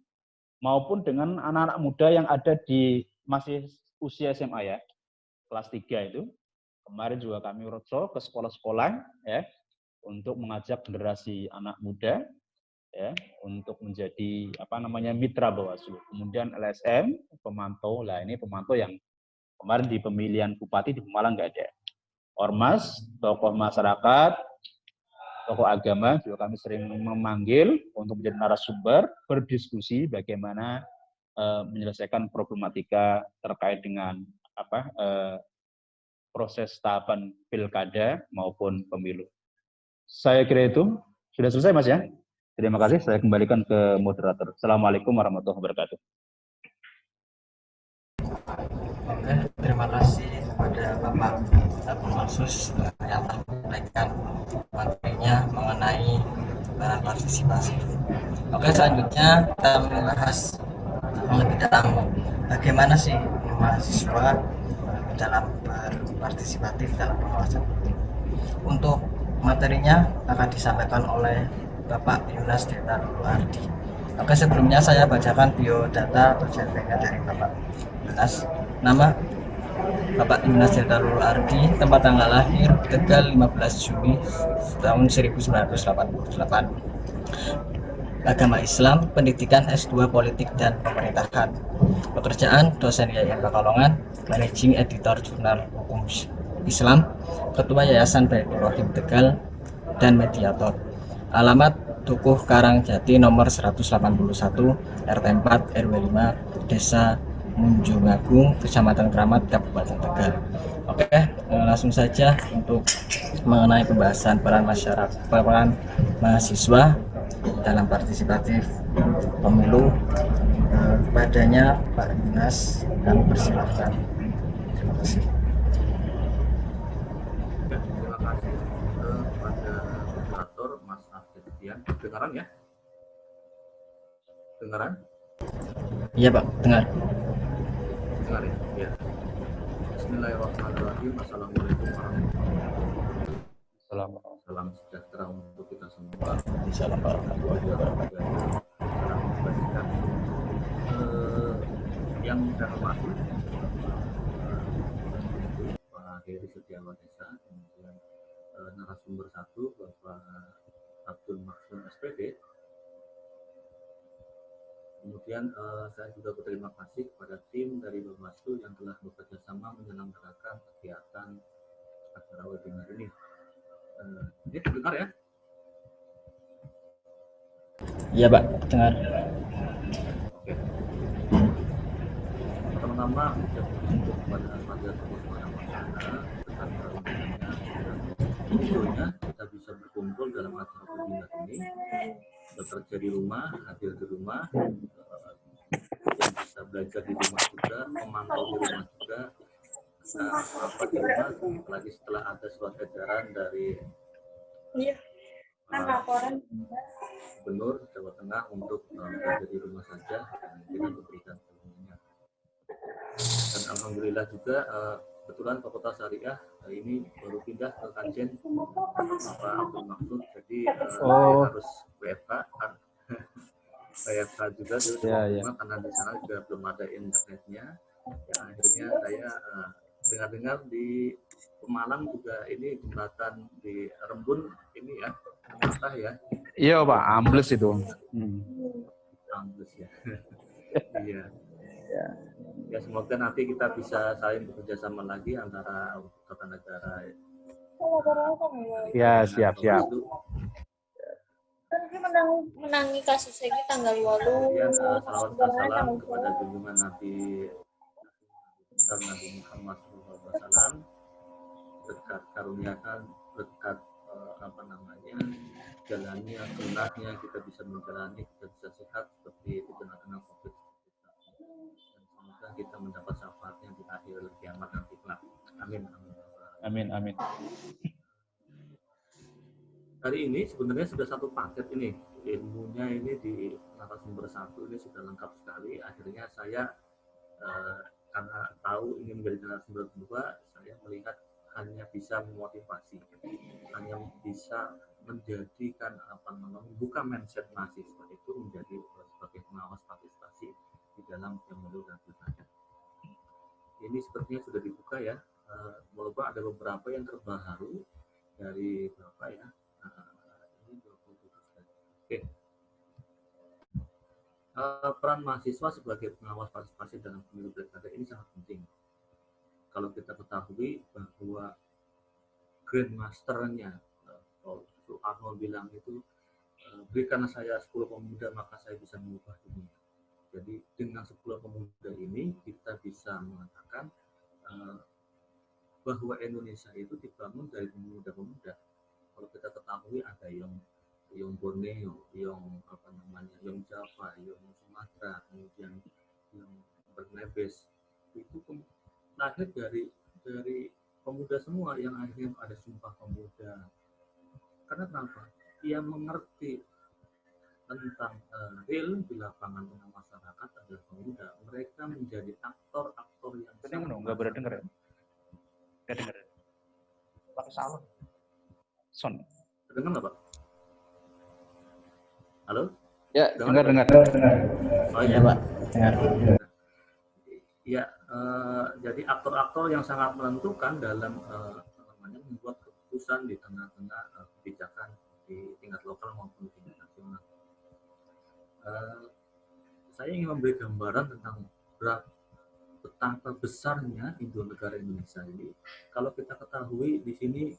maupun dengan anak-anak muda yang ada di masih usia SMA ya, kelas 3 itu. Kemarin juga kami roadshow ke sekolah-sekolah, ya, untuk mengajak generasi anak muda ya untuk menjadi mitra Bawaslu. Kemudian LSM pemantau, lah ini pemantau yang kemarin di pemilihan bupati di Pemalang nggak ada. Ormas, tokoh masyarakat, tokoh agama juga kami sering memanggil untuk menjadi narasumber berdiskusi bagaimana menyelesaikan problematika terkait dengan proses tahapan pilkada maupun pemilu. Saya kira itu sudah selesai Mas ya. Terima kasih, saya kembalikan ke moderator. Assalamualaikum warahmatullahi wabarakatuh. Oke, terima kasih kepada Bapak Pemangsus yang telah menyampaikan materinya mengenai partisipasi. Oke, selanjutnya kita membahas lebih dalam bagaimana sih mahasiswa dalam berpartisipatif dalam pengawasan. Untuk Materinya akan disampaikan oleh Bapak Yunas Deta Lulu Ardi. Oke, sebelumnya saya bacakan biodata atau CV-nya dari Bapak Yunas. Nama Bapak Yunas Deta Lulu Ardi, tempat tanggal lahir Tegal 15 Juni tahun 1988. Agama Islam, pendidikan S2 Politik dan Pemerintahan. Pekerjaan dosen YIN Pekalongan, Managing Editor Jurnal Hukum Islam, Ketua Yayasan Baitul Rohim Tegal, dan mediator. Alamat Dukuh Karangjati nomor 181 RT 4 RW 5 Desa Munjungagung, Kecamatan Kramat, Kabupaten Tegal. Oke, langsung saja untuk mengenai pembahasan peran mahasiswa dalam partisipatif pemilu. Kepadanya Pak Yunas, kami persilahkan. Terima kasih. Terima kasih kepada moderator Mas Afdian. Dengaran ya? Dengaran? Iya Pak, dengar. Dengar ya? Ya. Bismillahirrahmanirrahim. Assalamualaikum warahmatullahi wabarakatuh. Salam sejahtera untuk kita semua. Salam warahmatullahi wabarakatuh. Salam kebajikan. Yang saya hormati Pak Heri Setiawan Esa, kemudian narasumber 1 Bapak Abdul Maksum SPD. Kemudian saya juga berterima kasih kepada tim dari Bawaslu yang telah bekerja sama menyelenggarakan kegiatan acara webinar ini. Ini terdengar ya? Iya Pak, dengar. Oke. Pertama-tama ucap syukur kepada Allah Subhanahu wa Ta'ala atas karunia-Nya dan ridhonya kita bisa berkumpul dalam acara webinar ini, bekerja di rumah, hadir di rumah, yang bisa belajar di rumah juga, memantau di rumah juga, apa di rumah, apalagi setelah ada surat edaran dari Gubernur Jawa Tengah untuk belajar di rumah saja, dan kita diberikan ilmunya. Dan alhamdulillah juga kebetulan Fakultas Syariah ini baru pindah ke Kajen Pak Abdul Maksud, jadi saya harus WFH kan. WFH juga terus rumah karena di sana juga belum ada internetnya. Ya, akhirnya saya dengar-dengar di Pemalang juga ini jembatan di Rembun ini ya patah ya. Iya Pak, ambles itu. Ambles ya. Iya. Ya semoga nanti kita bisa saling bekerja sama lagi antara kota negara. Ya siap. menangi kasus ini tanggal 8. Kemudian salawat dan salam kepada junjungan Nabi Muhammad SAW, berkat karuniakan, berkat jalannya, sunnahnya kita bisa menjalani, kita bisa sehat seperti di tengah-tengah COVID. Dan semoga kita mendapat syafaatnya di akhir kiamat nanti. Amin. Hari ini sebenarnya sudah satu paket ini, ilmunya ini di narasumber 1 ini sudah lengkap sekali. Akhirnya saya karena tahu ini menjadi narasumber 2, saya melihat hanya bisa memotivasi, hanya bisa menjadikan membuka mindset mahasiswa itu menjadi sebagai pengawas partisipasi di dalam pemilu dan pilkada. Ini sepertinya sudah dibuka ya, walaupun ada beberapa yang terbaru dari berapa ya. Ini 27. Oke. Peran mahasiswa sebagai pengawas partisipasi dalam pemilu pilkada ini sangat penting. Kalau kita ketahui bahwa grandmasternya, Soekarno bilang itu, berikanlah saya 10 pemuda maka saya bisa mengubah dunia. Jadi dengan 10 pemuda ini kita bisa mengatakan bahwa Indonesia itu dibangun dari pemuda-pemuda. Kalau kita ketahui ada yang Borneo, yang Java, yang Sumatera, kemudian yang Bernebes, itu lahir dari pemuda semua yang akhirnya ada Sumpah Pemuda. Karena kenapa? Ia mengerti tentang real di lapangan tengah masyarakat adalah pemuda. Mereka menjadi aktor-aktor yang nggak berdengar ya? Nggak dengar. Pakai salon. Son. Dengar nggak Pak? Halo? Ya, Dengar. Oh Iya iya. Pak, dengar. Ya, jadi aktor-aktor yang sangat menentukan dalam membuat keputusan di tengah-tengah kebijakan di tingkat lokal maupun di tingkat nasional. Saya ingin memberi gambaran tentang betapa besarnya negara Indonesia ini. Kalau kita ketahui di sini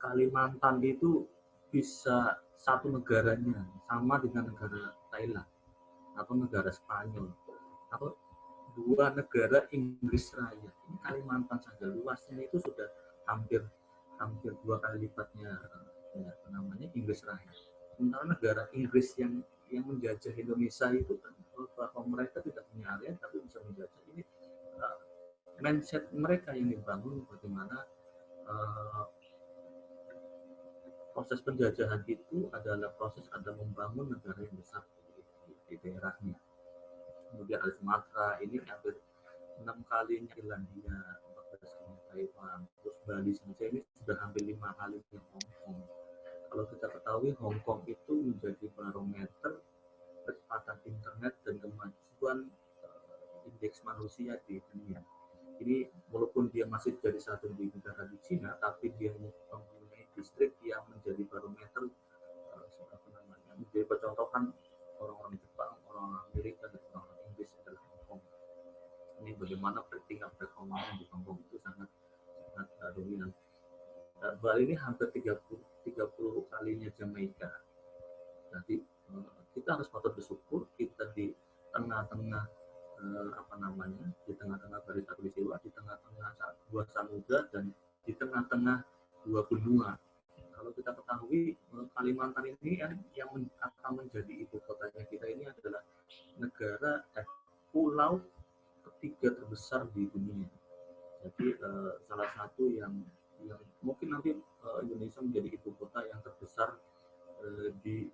Kalimantan itu bisa satu negaranya sama dengan negara Thailand atau negara Spanyol atau dua negara Inggris Raya. Ini Kalimantan saja luasnya itu sudah hampir 2 kali lipatnya Inggris Raya. Sementara negara Inggris yang menjajah Indonesia itu kan bahwa mereka tidak punya area tapi bisa menjajah. Ini mindset mereka yang dibangun bagaimana proses penjajahan itu adalah proses ada membangun negara yang besar di daerahnya. Kemudian ada Sumatera, ini hampir 6 kalinya Irlandia, 14 kalinya Taiwan, terus Bali saja ini sudah hampir 5 kalinya Hong Kong. Kalau kita ketahui Hong Kong itu menjadi barometer kecepatan internet dan kemajuan indeks manusia di dunia. Ini walaupun dia masih jadi satu di negara di Cina, tapi dia mempunyai distrik yang menjadi barometer menjadi percontohan orang-orang Jepang, orang Amerika, dan orang Inggris adalah Hong Kong. Ini bagaimana tingkat perekonomian di Hong Kong itu sangat dominan. Bali ini hampir 30 kalinya Jamaika. Jadi kita harus patut bersyukur kita di tengah-tengah di tengah-tengah garis khatulistiwa, di tengah-tengah dua samudra dan di tengah-tengah dua benua. Kalau kita ketahui Kalimantan ini yang akan menjadi ibu kotanya kita ini adalah pulau ketiga terbesar di dunia. Jadi salah satu yang mungkin nanti Indonesia menjadi ibu kota yang terbesar di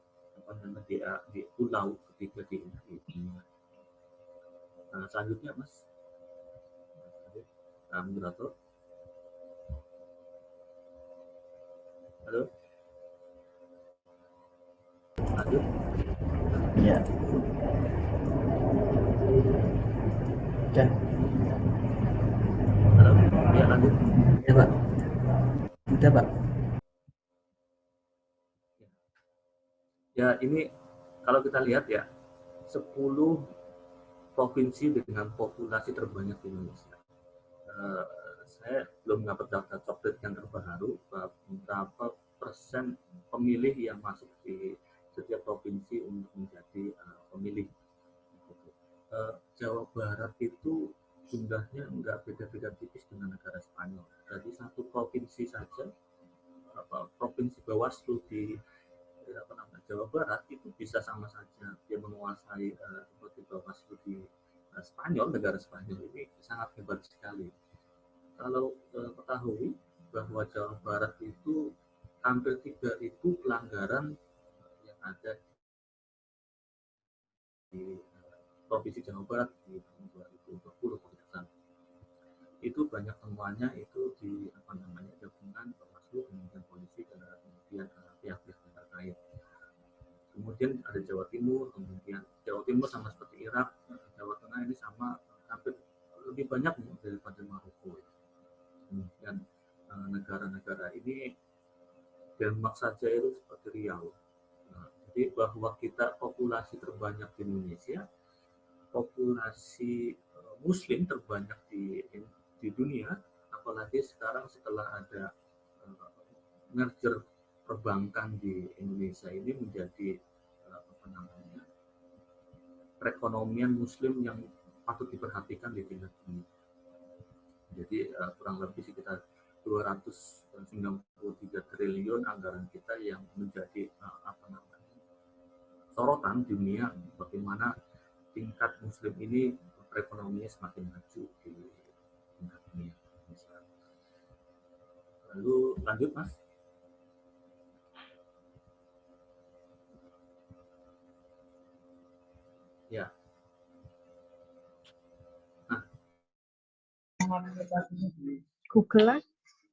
pulau ketiga di dunia. Selanjutnya Mas moderator. Halo. Lanjut. Iya. Oke. Halo. Ya lanjut. Iya Pak. Udah Pak. Ya ini kalau kita lihat ya 10 provinsi dengan populasi terbanyak di Indonesia. Saya belum dapat data update yang terbaru berapa persen pemilih yang masuk di setiap provinsi untuk menjadi pemilih. Jawa Barat itu jumlahnya nggak beda-beda tipis dengan negara Spanyol. Jadi satu provinsi saja, provinsi Bawaslu di Jawa Barat itu bisa sama saja dia menguasai seperti Bawaslu di Spanyol, negara Spanyol ini sangat hebat sekali. Kalau ketahui bahwa Jawa Barat itu hampir 3.000 pelanggaran yang ada di Provinsi Jawa Barat di tahun 2020 itu banyak temuannya itu di gabungan Bawaslu, kemudian polisi dan kemudian pihak-pihak terkait. Kemudian ada Jawa Timur, kemudian Jawa Timur sama seperti Irak, Jawa Tengah ini sama hampir lebih banyak daripada Maroko. Kemudian negara-negara ini Denmark saja itu seperti Riau. Jadi bahwa kita populasi terbanyak di Indonesia, populasi Muslim terbanyak di dunia, apalagi sekarang setelah ada merger perbankan di Indonesia ini menjadi perekonomian Muslim yang patut diperhatikan di tingkat dunia. Jadi kurang lebih sekitar 293 triliun anggaran kita yang menjadi sorotan dunia bagaimana tingkat Muslim ini perekonomiannya semakin maju di tingkat dunia. Lalu lanjut Mas. Ya. Nah. Google lah.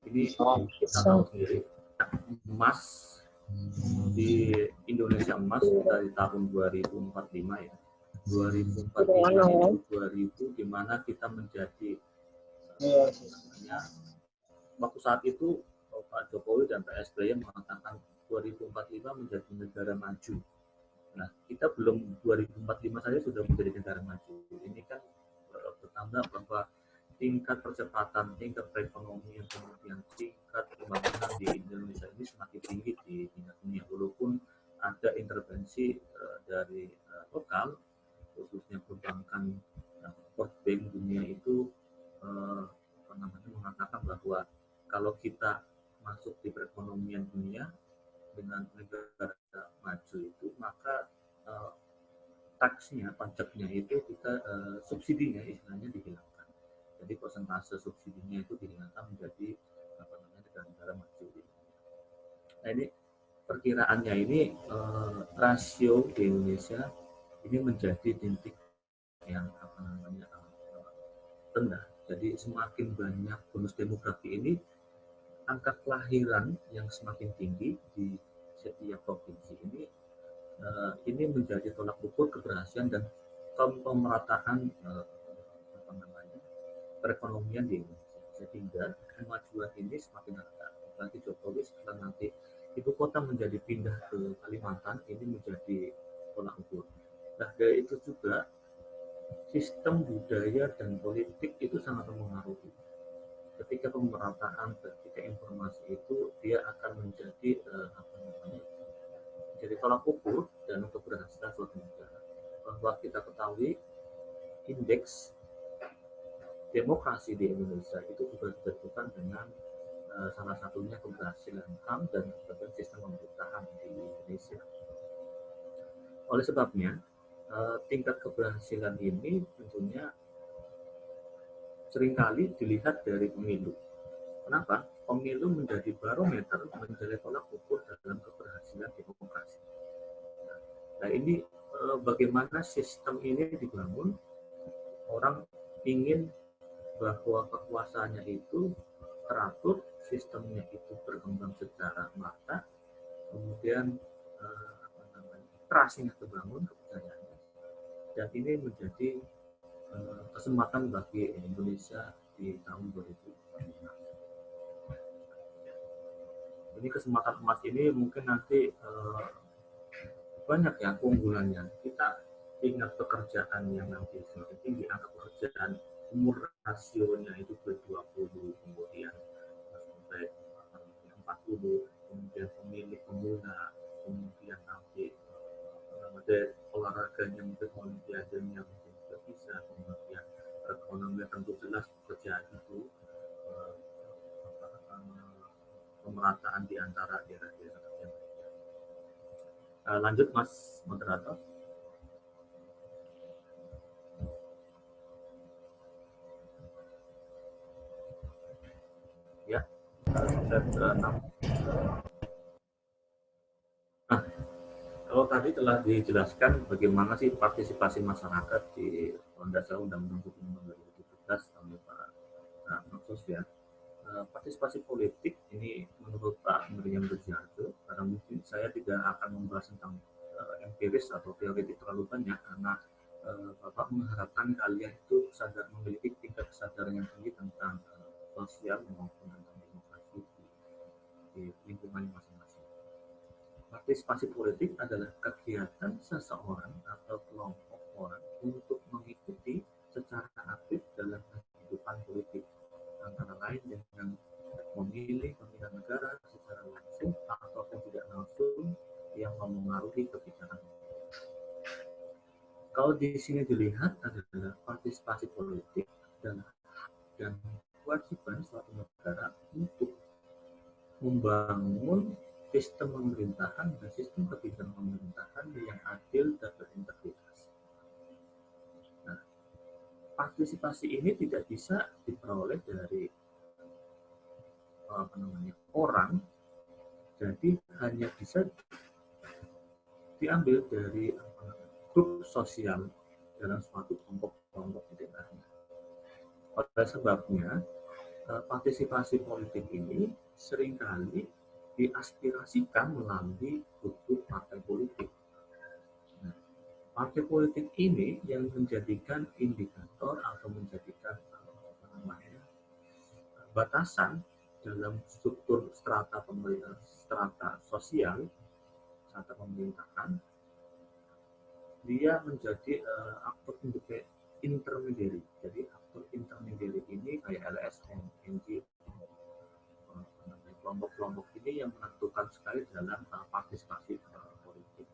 Ini tahu sendiri. emas di Indonesia emas dari tahun 2045 ya. 2045 itu 2000 di mana kita menjadi waktu saat itu Pak Jokowi dan Pak SBY mengatakan 2045 menjadi negara maju. Nah, kita belum 2045 saja sudah menjadi negara maju. Ini kan bertanda bahwa tingkat percepatan, tingkat perekonomian, kemudian tingkat pembangunan di Indonesia ini semakin tinggi di tingkat dunia. Walaupun ada intervensi dari lokal, khususnya perbankan World Bank dunia itu mengatakan bahwa kalau kita masuk di perekonomian dunia dengan negara maju itu, maka taksnya, pajaknya itu kita subsidinya istilahnya dihilangkan. Jadi persentase subsidinya itu dihilangkan menjadi negara-negara maju. Nah ini perkiraannya ini rasio di Indonesia ini menjadi titik yang rendah. Jadi semakin banyak bonus demografi ini, angka kelahiran yang semakin tinggi di setiap provinsi ini menjadi tolak ukur keberhasilan dan pemerataan perekonomian di Indonesia. Sehingga kemajuan ini semakin rendah. Bagi Jokowi setelah nanti ibu kota menjadi pindah ke Kalimantan, ini menjadi tolak ukur. Nah, dari itu juga sistem budaya dan politik itu sangat mempengaruhi. Ketika pemerataan, ketika informasi itu dia akan menjadi jadi tolak ukur dan keberhasilan suatu negara. Bahwa kita ketahui indeks demokrasi di Indonesia itu juga ditentukan dengan salah satunya keberhasilan HAM dan sistem pemerintahan di Indonesia. Oleh sebabnya, tingkat keberhasilan ini tentunya seringkali dilihat dari pemilu. Kenapa? Pemilu menjadi barometer, menjadi tolak ukur dalam keberhasilan demokrasi. Nah ini bagaimana sistem ini dibangun, orang ingin bahwa kekuasaannya itu teratur, sistemnya itu berkembang secara merata, kemudian trust-nya terbangun, kepercayaannya, dan ini menjadi kesempatan bagi Indonesia di tahun 2025. Ini kesempatan emas ini mungkin nanti banyak ya keunggulannya. Kita ingat pekerjaan yang nanti semakin tinggi, angka pekerjaan umur rasionya itu ke 20, kemudian sampai 40, kemudian pemilih pemula, kemudian nanti ada olahraganya mungkin olimpiadanya mungkin juga bisa, kemudian ekonomi tentu jelas pekerjaan itu pemerataan di antara daerah-daerah yang lanjut Mas Moderator. Ya, slide ke-6. Nah, kalau tadi telah dijelaskan bagaimana sih partisipasi masyarakat di dasar Undang-Undang 2017 tahun Pak Maksus ya. Partisipasi politik ini menurut Pak Miriam Berjarjo, karena mungkin saya tidak akan membahas tentang empiris atau teoretik terlalu banyak, karena Bapak mengharapkan kalian itu memiliki tingkat kesadaran yang tinggi tentang sosial maupun tentang demokrasi di lingkungan masing-masing. Partisipasi politik adalah kegiatan seseorang atau kelompok orang untuk mengikuti secara aktif dalam kehidupan politik, antara lain dengan memilih pemilihan negara secara langsung ataupun tidak langsung yang mempengaruhi kebijakan. Kalau di sini dilihat adalah partisipasi politik dan kewajiban suatu negara untuk membangun sistem pemerintahan dan sistem kebijakan pemerintahan yang adil dan berintegritas. Nah, partisipasi ini tidak bisa diperoleh dari orang, jadi hanya bisa diambil dari grup sosial dalam suatu kelompok di daerahnya. Oleh sebabnya, partisipasi politik ini seringkali diaspirasikan melalui struktur partai politik. Nah, partai politik ini yang menjadikan indikator atau menjadikan batasan dalam struktur strata pemerintah, strata sosial, strata pemerintahan. Dia menjadi aktor intermediary. Jadi aktor intermediary ini kayak LSM, NGO, kelompok-kelompok ini yang menentukan sekali dalam partisipasi politik.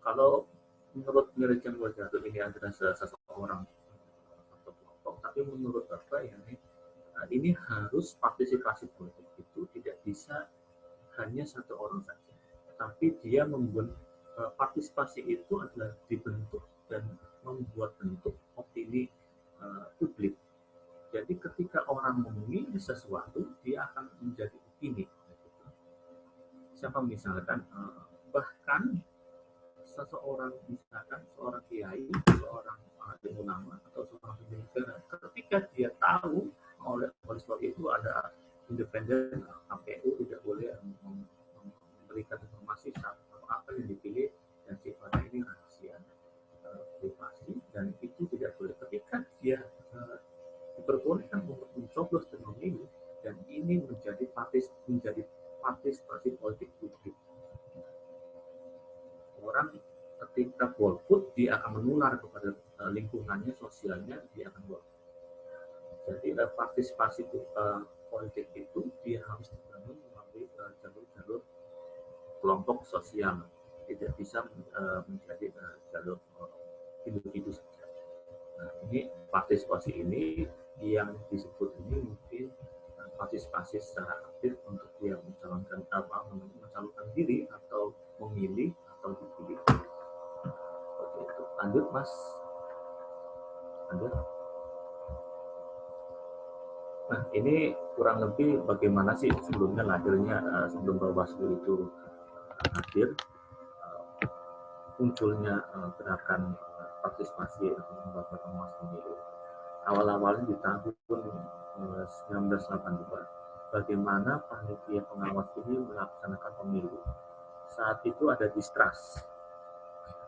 Kalau menurut Miriam Wajahdul ini adalah seseorang atau kelompok, tapi menurut Bapak ini harus partisipasi politik itu tidak bisa hanya satu orang saja, tapi dia membuat partisipasi itu adalah dibentuk dan membuat bentuk opini publik. Jadi ketika orang memilih sesuatu, dia akan menjadi opini. Siapa misalkan, bahkan seseorang, misalkan seorang kiai, seorang ulama, atau seorang negara, ketika dia tahu oleh sebab itu ada independen, KPU tidak boleh memberikan informasi apa yang dipilih dan sifatnya ini rahasia, privasi, dan itu tidak boleh. Ketika dia diperbolehkan untuk mencoblos dan memilih, dan ini menjadi partisipasi politik publik. Orang ketika golput, dia akan menular kepada lingkungannya, sosialnya, dia akan golput. Jadi partisipasi politik itu dia harus dibangun melalui jalur-jalur kelompok sosial, tidak bisa menjadi jalur individu saja. Nah, ini partisipasi ini yang disebut ini mungkin partisipasi secara aktif untuk dia mencalonkan diri atau memilih atau dipilih. Oke, itu. Lanjut, Mas. Lanjut. Nah, ini kurang lebih bagaimana sih sebelumnya lahirnya, sebelum Bawaslu itu hadir, munculnya gerakan partisipasi atau lembaga pengawas pemilu. Awal-awalnya di tahun 1982, bagaimana panitia pengawas ini melaksanakan pemilu. Saat itu ada distrust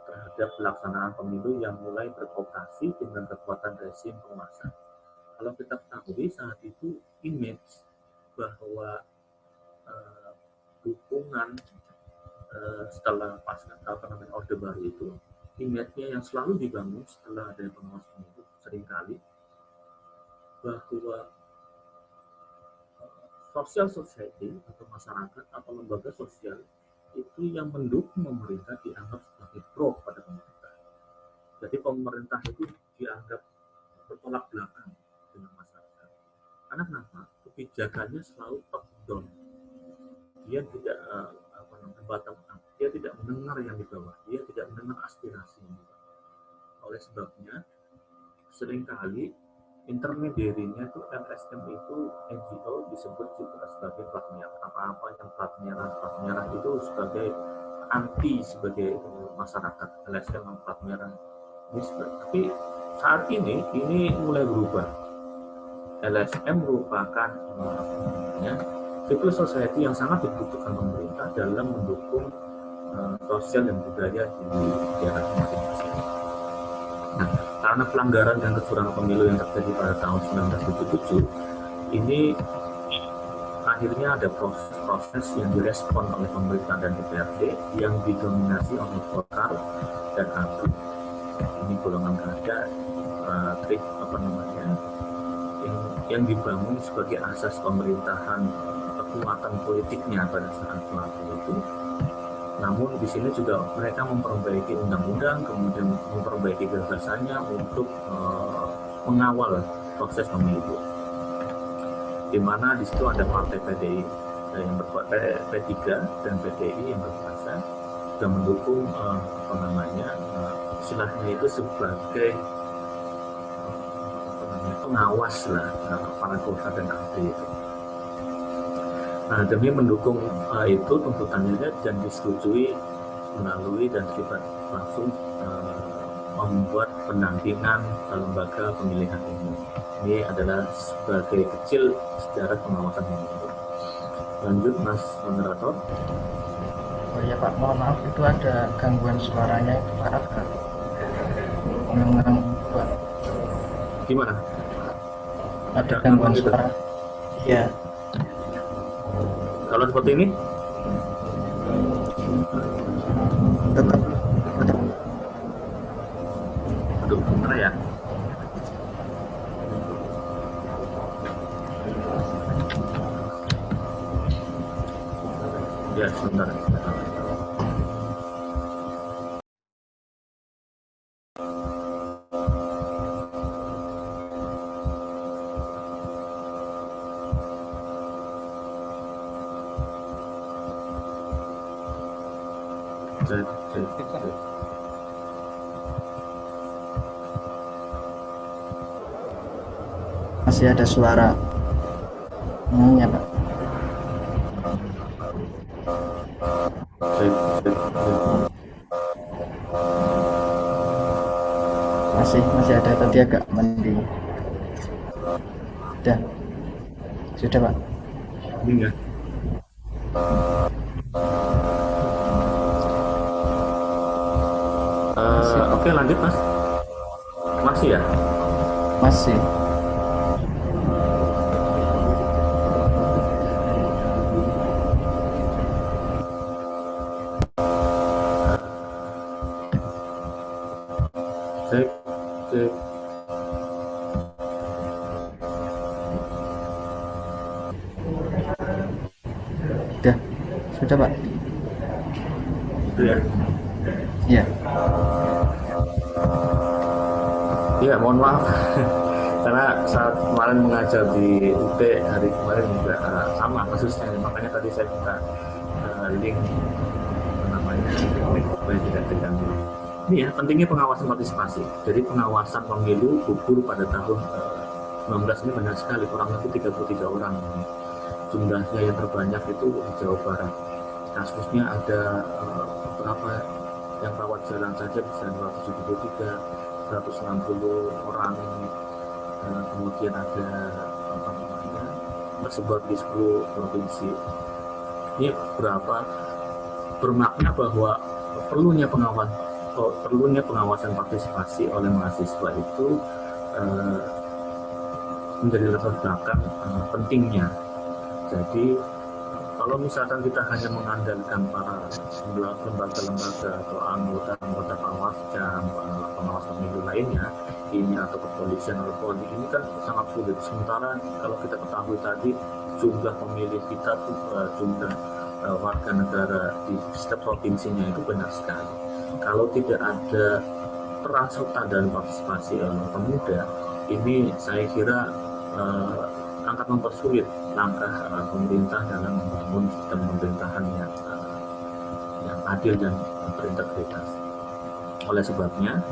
terhadap pelaksanaan pemilu yang mulai beroperasi dengan kekuatan rezim penguasa. Kalau kita ketahui saat itu image bahwa dukungan setelah pasca Orde Baru itu, image-nya yang selalu dibangun setelah ada pengawas pemilu seringkali bahwa social society atau masyarakat atau lembaga sosial itu yang mendukung pemerintah dianggap sebagai pro pada pemerintah. Jadi pemerintah itu dianggap bertolak belakang dengan masyarakat. Karena kenapa? Kebijakannya selalu top down. Dia tidak bottom up. Dia tidak mendengar yang di bawah. Dia tidak mendengar aspirasi yang di bawah. Oleh sebabnya, seringkali intermediarinya itu LSM itu NGO disebut juga sebagai plat merah. Apa-apa yang plat merah itu sebagai anti sebagai masyarakat. LSM yang plat merah. Tapi saat ini mulai berubah. LSM merupakan civil society yang sangat dibutuhkan pemerintah dalam mendukung sosial dan budaya di daerah masing-masing. Nah, karena pelanggaran dan kecurangan pemilu yang terjadi pada tahun 1977, ini akhirnya ada proses-proses yang direspon oleh pemerintah dan DPRD yang didominasi oleh Golkar dan ABRI. Ini golongan karya yang dibangun sebagai asas pemerintahan, kekuatan politiknya pada saat waktu itu. Namun di sini juga mereka memperbaiki undang-undang, kemudian memperbaiki gagasannya untuk mengawal proses pemilu. Di mana di situ ada partai PDI yang P3 dan PDI yang berkuasa sudah mendukung istilahnya itu sebagai pengawas lah para Golkar dan ABRI itu. Nah, demi mendukung itu tuntutannya dan disetujui melalui dan terlibat langsung membuat pendampingan lembaga pemilihan umum. Ini adalah sebagai kecil sejarah pengawasan pemilu. Lanjut Mas Moderator. Oh iya Pak, mohon maaf itu ada gangguan suaranya itu Pak, agak mengang Pak. Gimana? Ada gangguan gitu? suara. Iya. Kalau seperti ini? Tetap. Aduh, gimana ya? Ya, sebentar. Masih ada suara ya Pak. Masih ada, tadi agak mending. Sudah Pak. Iya. Oke, lanjut Mas. Masih ya? Masih. Cek. Sudah Pak. Itu ya? Iya. Iya, mohon maaf. Karena saat kemarin mengajar di UT hari kemarin juga sama kasusnya, makanya tadi saya minta link supaya tidak terganggu. Ini ya, pentingnya pengawasan partisipasi. Jadi pengawasan pemilu gugur pada tahun 19 ini banyak sekali, kurang lebih 33 orang. Jumlahnya yang terbanyak itu di Jawa Barat. Kasusnya ada beberapa yang rawat jalan saja bisa 273, 160 orang. Kemudian ada tersebar di 10 provinsi. Ini bermakna bahwa perlunya pengawasan partisipasi oleh mahasiswa itu menjadi latar belakang pentingnya. Jadi kalau misalkan kita hanya mengandalkan para lembaga-lembaga atau anggota pengawas pemilu lainnya, ini atau kepolisian atau polri, ini kan sangat sulit. Sementara kalau kita ketahui tadi jumlah pemilih kita tuh jumlah warga negara di setiap provinsinya itu banyak sekali. Kalau tidak ada peran serta dan partisipasi pemuda, ini saya kira akan mempersulit langkah pemerintah dalam membangun sistem pemerintahan yang adil dan berintegritas. Oleh sebabnya,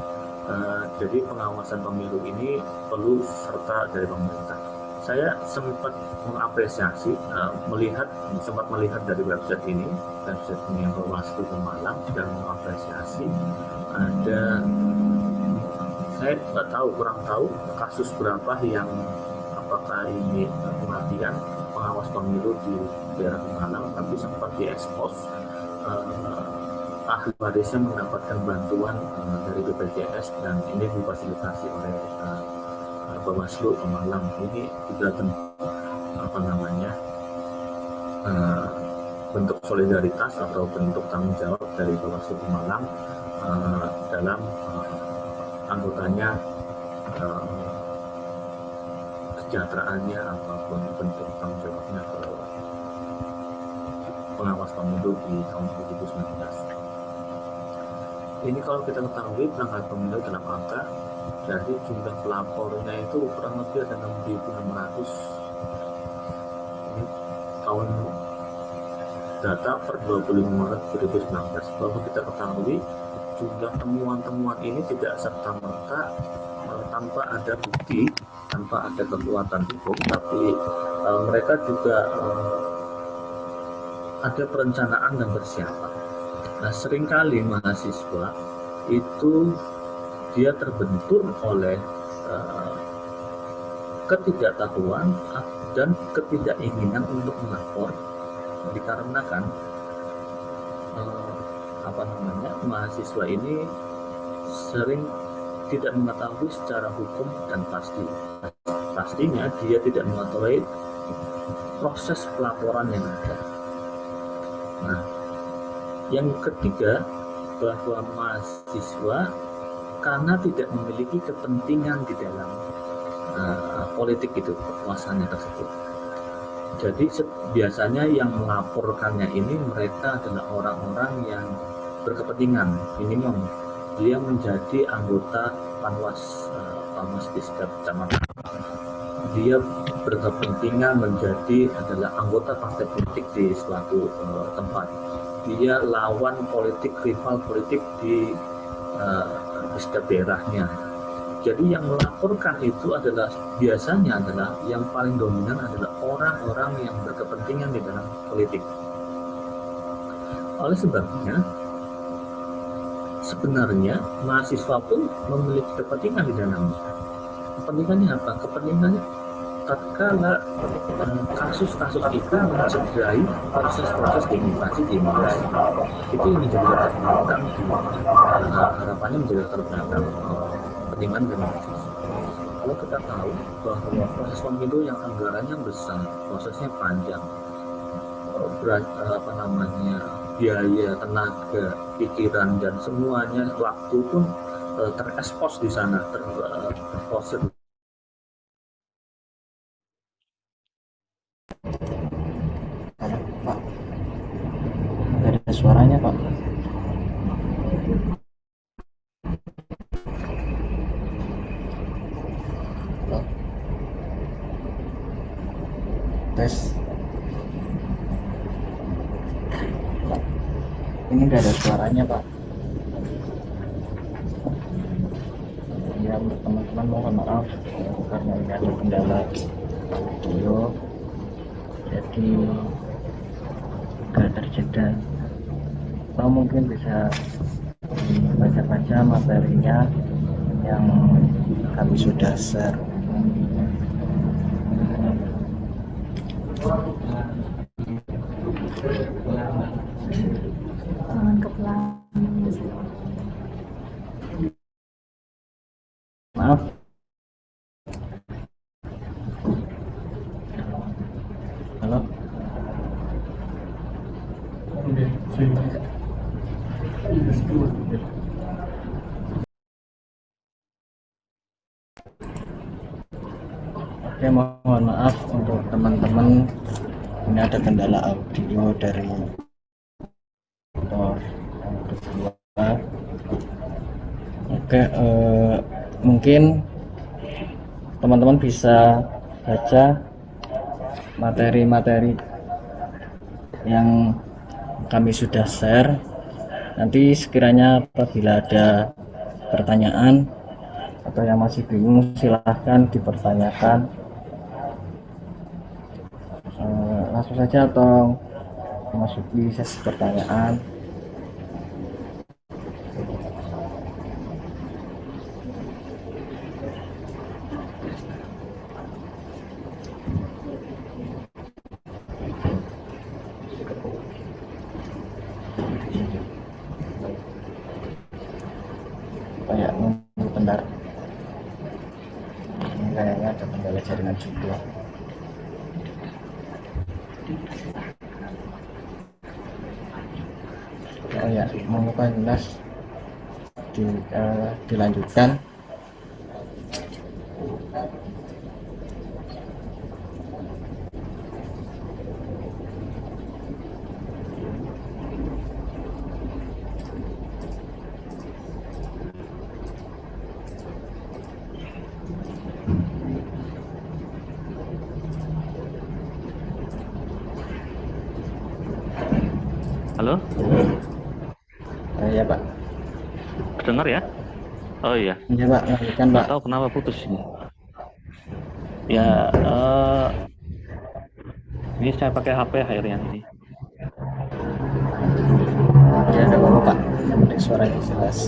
jadi pengawasan pemilu ini perlu serta dari pemerintah. Saya sempat mengapresiasi, sempat melihat dari website ini yang Bawaslu Pemalang, dan mengapresiasi ada, saya kurang tahu kasus berapa yang apakah ini kematian pengawas pemilu di daerah Pemalang, tapi sempat diekspos ahli warisnya mendapatkan bantuan dari BPJS dan ini difasilitasi oleh Bawaslu Pemalang. Ini juga bentuk solidaritas atau bentuk tanggung jawab dari Bawaslu Pemalang dalam anggotanya, kesejahteraannya ataupun bentuk tanggung jawabnya ke pengawas pemilu di tahun 2019. Ini kalau kita ketahui pelanggaran pemilu dalam angka, jadi jumlah pelapornya itu kurang lebih ada 6.600. Ini tahun data per 25 Maret 2019. Bahwa kita ketahui jumlah temuan-temuan ini tidak serta-merta tanpa ada bukti, tanpa ada kekuatan hukum, tapi mereka juga ada perencanaan dan persiapan. Nah, seringkali mahasiswa itu dia terbentur oleh ketidaktahuan dan ketidakinginan untuk melapor dikarenakan mahasiswa ini sering tidak mengetahui secara hukum dan pastinya dia tidak mengetahui proses pelaporan yang ada. Nah, yang ketiga, bahwa mahasiswa karena tidak memiliki kepentingan di dalam politik itu, kekuasaannya tersebut. Jadi biasanya yang melaporkannya ini mereka adalah orang-orang yang berkepentingan, minimum dia menjadi anggota Panwas di setiap kecamatan. Dia berkepentingan menjadi adalah anggota partai politik di suatu tempat. Dia lawan politik, rival politik di setiap daerahnya. Jadi yang melaporkan itu adalah biasanya adalah yang paling dominan adalah orang-orang yang berkepentingan di dalam politik. Oleh sebabnya, sebenarnya mahasiswa pun memiliki kepentingan di dalamnya. Kepentingannya apa? Kepentingannya tatkala kasus-kasus itu mencederai proses-proses demokrasi di Indonesia, itu yang menjadi latar belakang harapannya menjadi latar belakang kepentingan demokrasi. Kalau kita tahu bahwa proses pemilu yang anggarannya besar, prosesnya panjang, biaya, tenaga, pikiran dan semuanya, waktu pun terekspos di sana, terproses. Pak, nggak ada suaranya Pak. Halo? Tes. Pak, ini nggak ada suaranya Pak. Ya teman-teman, mohon maaf karena ini ada kendala video, jadi nggak terjeda. Atau mungkin bisa baca-baca materinya yang kami sudah share. Maaf. Halo. Oke, mohon maaf untuk teman-teman, ini ada kendala audio dari motor yang kedua. Oke, mungkin teman-teman bisa baca materi-materi yang kami sudah share. Nanti sekiranya apabila ada pertanyaan atau yang masih bingung, silahkan dipertanyakan langsung saja atau memasuki sesi pertanyaan. Kayak nunggu bentar, ini kayaknya ada kendala jaringan juga. Oh ya, membuka jelas dilanjutkan. Halo? Ya Pak. Dengar ya? Oh iya. Iya Pak, lanjutkan Pak. Nggak tahu kenapa putus ini. Ya, ini saya pakai HP akhirnya ini. Ya ada apa Pak? Yang penting suaranya jelas.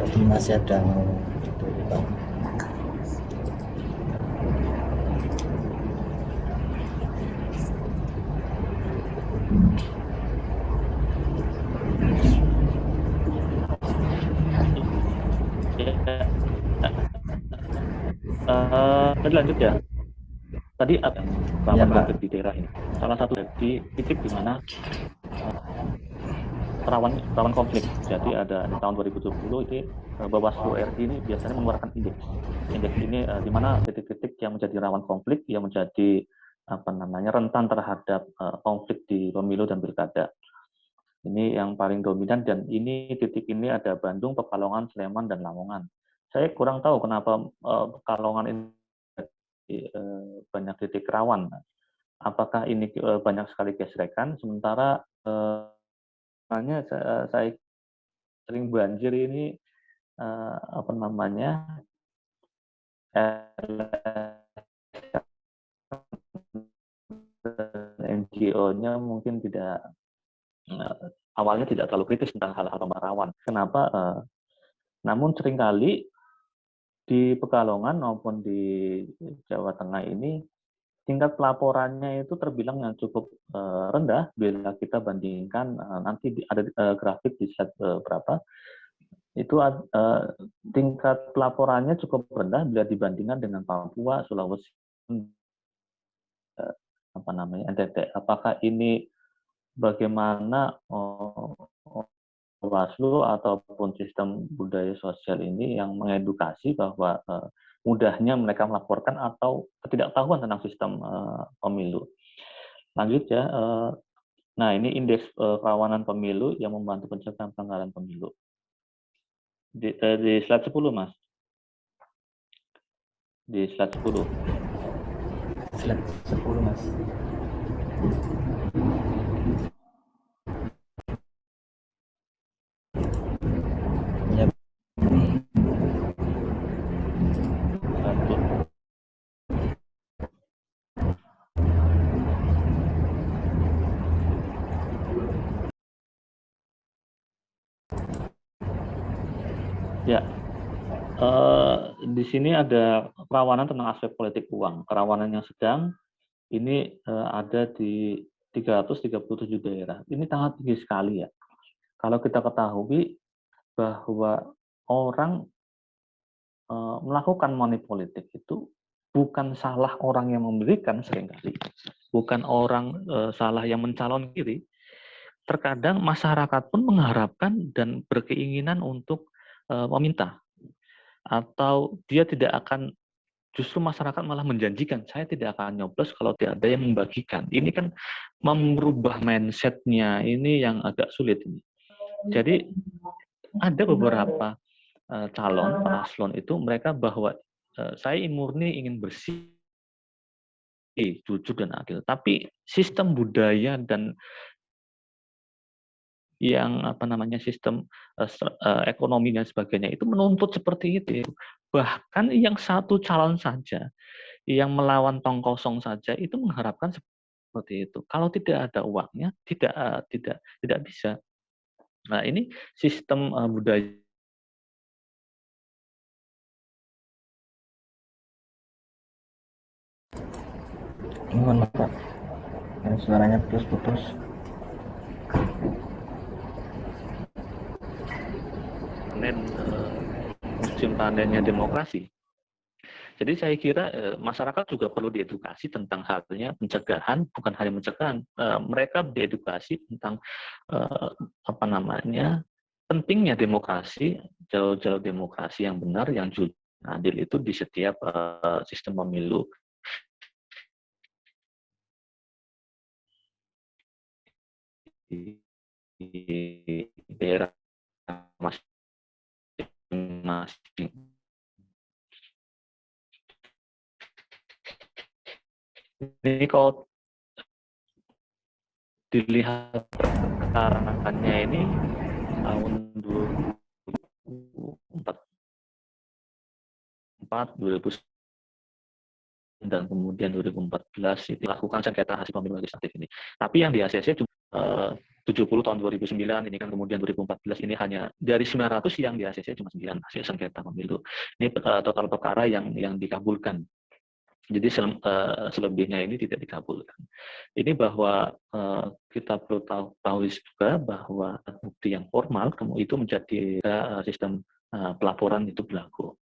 Jadi masih ada gitu Pak. Tadi lanjut ya. Tadi ada Ya, rawan Pak. konflik di daerah ini. Salah satu di titik di mana rawan konflik. Jadi ada di tahun 2020 itu Bawaslu RI ini biasanya mengeluarkan indeks. Indeks ini di mana titik-titik yang menjadi rawan konflik, yang menjadi rentan terhadap konflik di pemilu dan pilkada. Ini yang paling dominan, dan ini titik ini ada Bandung, Pekalongan, Sleman, dan Lamongan. Saya kurang tahu kenapa Pekalongan ini banyak titik rawan. Apakah ini banyak sekali gesrekan, sementara saya sering banjir ini NGO-nya mungkin tidak awalnya tidak terlalu kritis tentang hal-hal rawan. Kenapa? Namun seringkali di Pekalongan maupun di Jawa Tengah ini tingkat pelaporannya itu terbilang yang cukup rendah bila kita bandingkan, nanti ada grafik di slide berapa, itu tingkat pelaporannya cukup rendah bila dibandingkan dengan Papua, Sulawesi, NTT. Apakah ini bagaimana Bawaslu ataupun sistem budaya sosial ini yang mengedukasi bahwa mudahnya mereka melaporkan atau ketidaktahuan tentang sistem pemilu. Lanjut ya. Nah, ini indeks kerawanan pemilu yang membantu pencegahan pelanggaran pemilu. Di slide 10, Mas. Di slide 10. Slide 10, Mas. Ya. Ya, di sini ada kerawanan tentang aspek politik uang. Kerawanan yang sedang ini ada di 337 daerah. Ini sangat tinggi sekali ya. Kalau kita ketahui bahwa orang melakukan money politik itu bukan salah orang yang memberikan seringkali, bukan orang salah yang mencalon kiri. Terkadang masyarakat pun mengharapkan dan berkeinginan untuk meminta, atau dia tidak akan, justru masyarakat malah menjanjikan, saya tidak akan nyoblos kalau tidak ada yang membagikan. Ini kan merubah mindset-nya, ini yang agak sulit ini. Jadi ada beberapa calon paslon itu mereka bahwa saya murni ingin bersih, jujur dan adil. Tapi sistem budaya dan yang sistem ekonomi dan sebagainya itu menuntut seperti itu. Bahkan yang satu calon saja yang melawan tong kosong saja itu mengharapkan seperti itu. Kalau tidak ada uangnya tidak bisa. Nah, ini sistem budaya. Mohon maaf, Pak. Suaranya putus-putus. Musim panennya demokrasi. Jadi saya kira masyarakat juga perlu diedukasi tentang halnya pencegahan, bukan hanya pencegahan. Mereka diedukasi tentang pentingnya demokrasi, jalur-jalur demokrasi yang benar, yang jujur, adil itu di setiap sistem pemilu. Di daerah masing-masing. Ini kalau dilihat perkaraannya ini tahun 2004, 2009, dan kemudian 2014 itu lakukan sengketa hasil pemilu legislatif ini. Tapi yang di ACC 70 tahun 2009, ini kan kemudian 2014 ini hanya dari 900 yang di ACC cuma 9 hasil sengketa pemilu. Ini total perkara yang dikabulkan. Jadi selebihnya ini tidak dikabulkan. Ini bahwa kita perlu tahu juga bahwa bukti yang formal itu menjadi sistem pelaporan itu berlaku.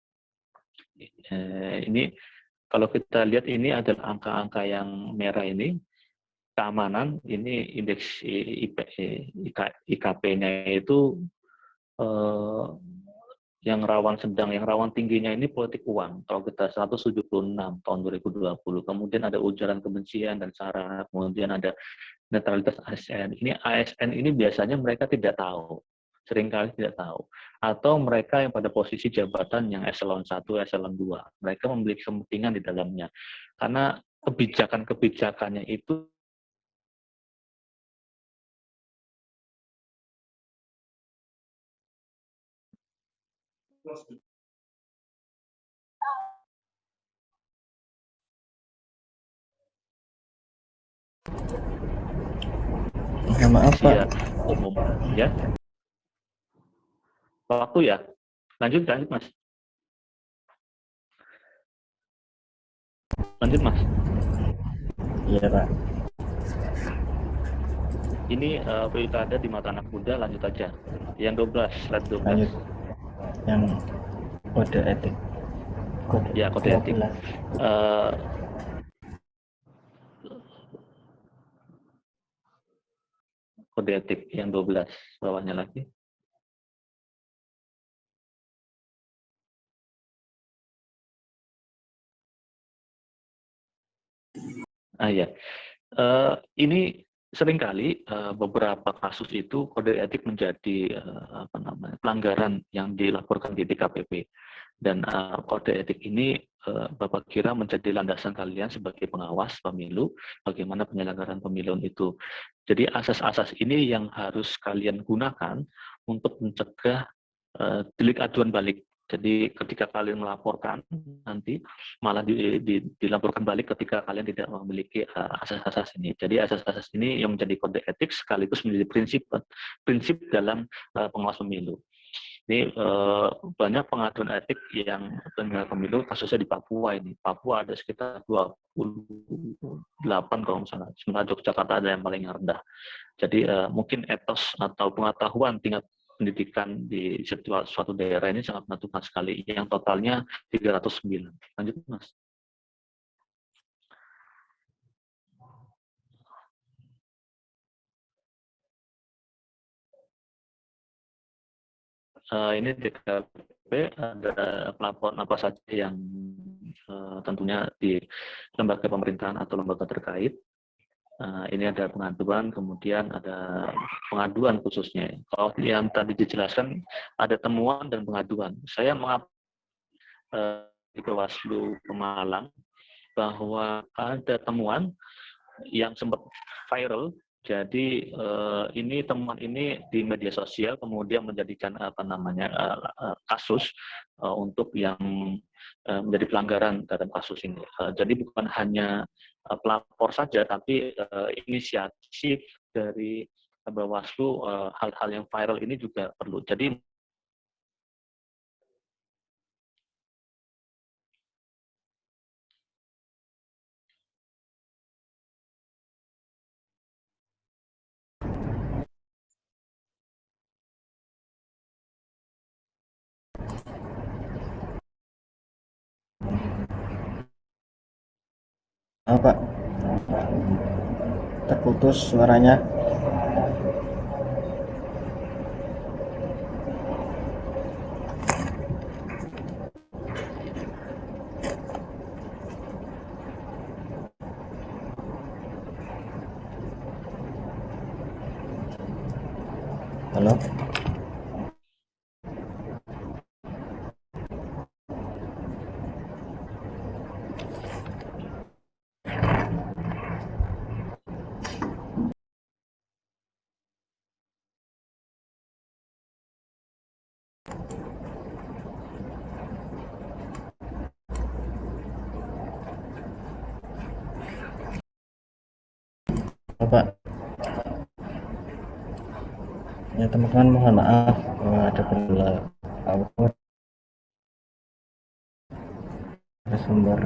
Ini kalau kita lihat ini adalah angka-angka yang merah ini keamanan, ini indeks IKP-nya itu yang rawan sedang, yang rawan tingginya ini politik uang. Kalau kita 176 tahun 2020, kemudian ada ujaran kebencian dan sara, kemudian ada netralitas ASN. Ini ASN ini biasanya mereka tidak tahu, seringkali tidak tahu. Atau mereka yang pada posisi jabatan yang eselon 1, eselon 2, mereka memiliki kepentingan di dalamnya. Karena kebijakan-kebijakannya itu Oke, maaf Pak. umum, ya. Waktu ya, lanjut Mas. Lanjut Mas. Iya Pak. Ini pilkada di mata anak muda, lanjut aja. Yang 12, slide 12. Lanjut. Yang kode etik. Kode etik. Kode etik yang 12, bawahnya lagi. Ya. Ini seringkali beberapa kasus itu kode etik menjadi pelanggaran yang dilaporkan di DKPP. Dan kode etik ini Bapak kira menjadi landasan kalian sebagai pengawas pemilu, bagaimana penyelenggaraan pemilu itu. Jadi asas-asas ini yang harus kalian gunakan untuk mencegah delik aduan balik. Jadi ketika kalian melaporkan, nanti malah dilaporkan balik ketika kalian tidak memiliki asas-asas ini. Jadi asas-asas ini yang menjadi kode etik sekaligus menjadi prinsip dalam pengawas pemilu. Ini banyak pengaduan etik yang penyelenggara pemilu, kasusnya di Papua ini. Papua ada sekitar 28 kalau misalnya, sementara Yogyakarta ada yang paling rendah. Jadi mungkin etos atau pengetahuan tingkat pendidikan di suatu daerah ini sangat menentukan sekali, yang totalnya 309. Lanjut Mas. Ini DKP ada pelaporan apa saja yang tentunya di lembaga pemerintahan atau lembaga terkait. Ini ada pengaduan, kemudian ada pengaduan khususnya. Kalau yang tadi dijelaskan ada temuan dan pengaduan. Saya di Bawaslu Pemalang bahwa ada temuan yang sempat viral. Jadi ini temuan ini di media sosial kemudian menjadikan kasus untuk yang menjadi pelanggaran dalam kasus ini. Jadi bukan hanya pelapor saja, tapi inisiatif dari Bawaslu, hal-hal yang viral ini juga perlu. Jadi Pak, terputus suaranya. Halo. Pak, ya teman-teman mohon maaf ada kendala audio sumber.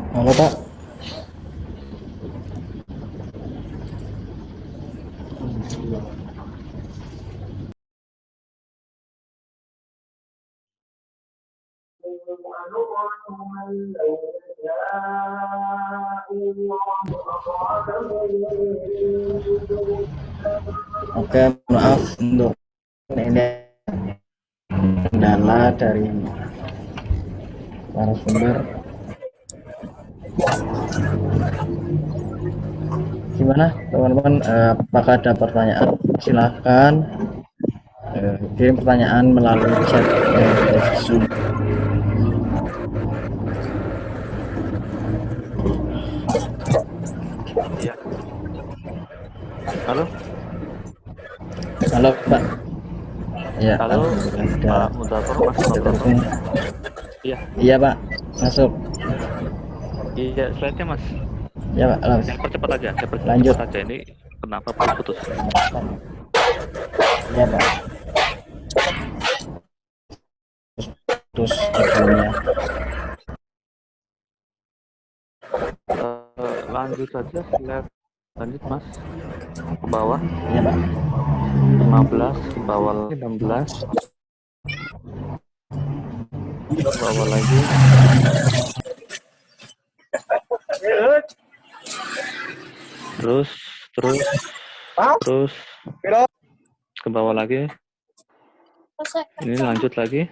Halo Pak. Oke, maaf untuk ini kendala dari narasumber. Gimana teman-teman, apakah ada pertanyaan? Silakan kirim pertanyaan melalui chat Zoom. Iya. Halo. Halo Pak. Ya, Halo. Pak Mudzaffar, Mas Mudzaffar. Iya. Iya Pak, masuk. Iya, slide-nya Mas. Ya Pak, Saya percepat aja. Lanjut aja. Ini kenapa putus? Iya Pak. Terus sebelumnya. Lanjut saja, slide lanjut Mas. Ke bawah. Iya Pak. 15, ke bawah lagi 16. Ke bawah lagi. Terus ke bawah lagi. Ini lanjut lagi.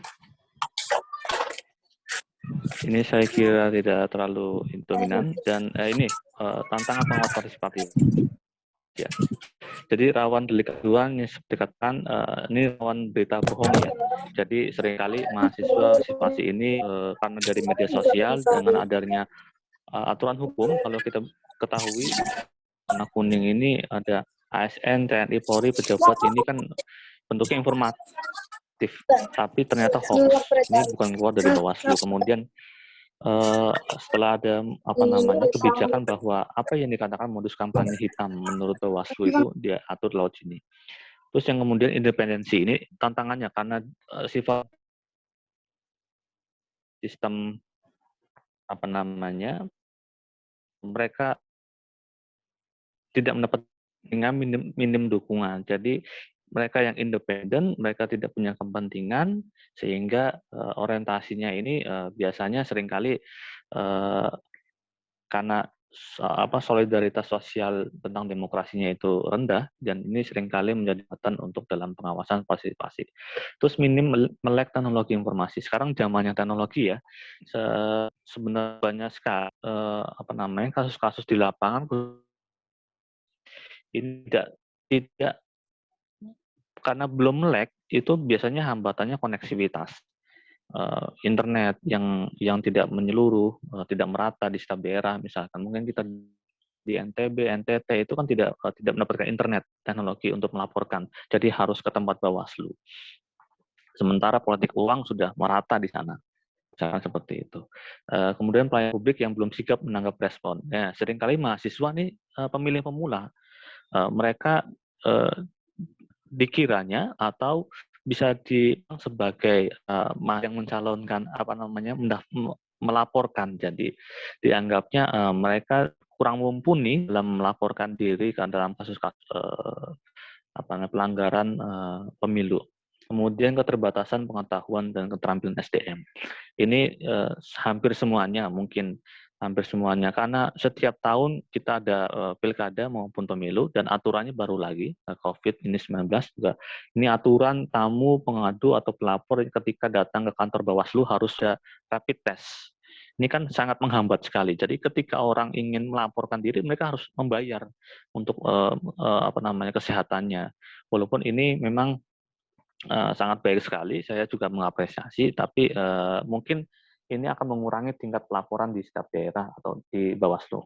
Ini saya kira tidak terlalu dominan dan ini tantangan pengawas partisipatif. Ya. Jadi rawan delik aduan yang seperti katakan ini rawan berita bohong ya. Jadi seringkali mahasiswa partisipasi ini karena dari media sosial dengan adanya aturan hukum, kalau kita ketahui warna kuning ini ada ASN, TNI, Polri, pejabat ini kan bentuknya informatif, tapi ternyata hoax. Ini bukan keluar dari Bawaslu. Kemudian setelah ada kebijakan bahwa apa yang dikatakan modus kampanye hitam menurut Bawaslu itu dia atur lewat sini. Terus yang kemudian independensi ini tantangannya karena sifat sistem mereka tidak mendapat minim dukungan. Jadi mereka yang independen, mereka tidak punya kepentingan, sehingga orientasinya ini biasanya seringkali karena solidaritas sosial tentang demokrasinya itu rendah, dan ini seringkali menjadi hambatan untuk dalam pengawasan partisipasi. Terus minim melek teknologi informasi. Sekarang zamannya teknologi ya, sebenarnya banyak sekali kasus-kasus di lapangan ini tidak karena belum melek, itu biasanya hambatannya koneksivitas internet yang tidak menyeluruh, tidak merata di setiap daerah. Misalkan mungkin kita di NTB, NTT itu kan tidak mendapatkan internet teknologi untuk melaporkan, jadi harus ke tempat Bawaslu. Sementara politik uang sudah merata di sana, misalkan seperti itu. Kemudian pelayanan publik yang belum sigap menanggap respon. Ya, seringkali mahasiswa nih pemilih pemula, mereka dikiranya atau bisa sebagai yang mencalonkan melaporkan, jadi dianggapnya mereka kurang mumpuni dalam melaporkan diri dalam kasus-kasus pelanggaran pemilu. Kemudian keterbatasan pengetahuan dan keterampilan SDM. Ini hampir semuanya karena setiap tahun kita ada pilkada maupun pemilu dan aturannya baru lagi COVID ini 19 juga. Ini aturan tamu, pengadu atau pelapor ketika datang ke kantor Bawaslu harus ada rapid test. Ini kan sangat menghambat sekali. Jadi ketika orang ingin melaporkan diri, mereka harus membayar untuk kesehatannya. Walaupun ini memang sangat baik sekali, saya juga mengapresiasi, tapi mungkin ini akan mengurangi tingkat pelaporan di setiap daerah atau di Bawaslu.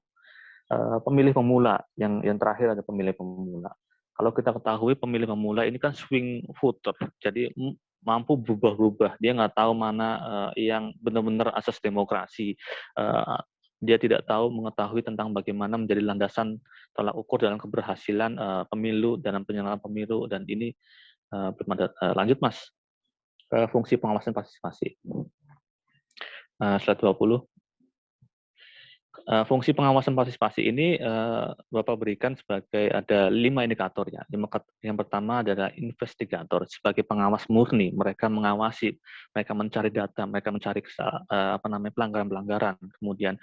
Pemilih pemula, yang terakhir ada pemilih pemula. Kalau kita ketahui pemilih pemula ini kan swing voter, jadi mampu berubah-ubah. Dia nggak tahu mana yang benar-benar asas demokrasi. Dia tidak mengetahui tentang bagaimana menjadi landasan tolak ukur dalam keberhasilan pemilu, dalam penyelenggaraan pemilu, dan ini lanjut Mas, fungsi pengawasan partisipasi. Slide 20. Fungsi pengawasan partisipasi ini Bapak berikan sebagai ada 5 indikator ya. Yang pertama adalah investigator sebagai pengawas murni, mereka mengawasi, mereka mencari data, mereka mencari pelanggaran-pelanggaran. Kemudian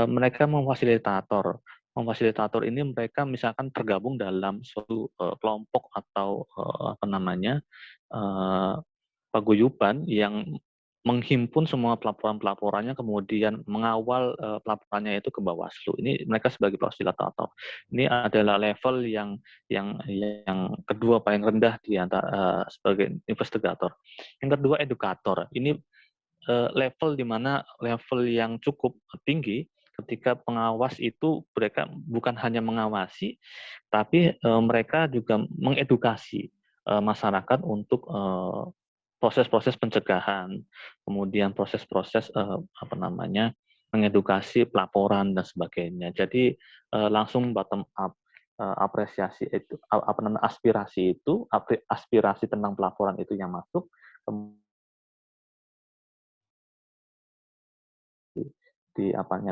mereka memfasilitator. Memfasilitator ini mereka misalkan tergabung dalam suatu kelompok atau paguyuban yang menghimpun semua pelaporan-pelaporannya, kemudian mengawal pelaporannya itu ke Bawaslu. Ini mereka sebagai fasilitator. Ini adalah level yang kedua paling rendah di antara sebagai investigator. Yang kedua edukator. Ini level di mana level yang cukup tinggi ketika pengawas itu mereka bukan hanya mengawasi, tapi mereka juga mengedukasi masyarakat untuk proses-proses pencegahan, kemudian proses-proses mengedukasi pelaporan dan sebagainya. Jadi langsung bottom up apresiasi itu aspirasi tentang pelaporan itu yang masuk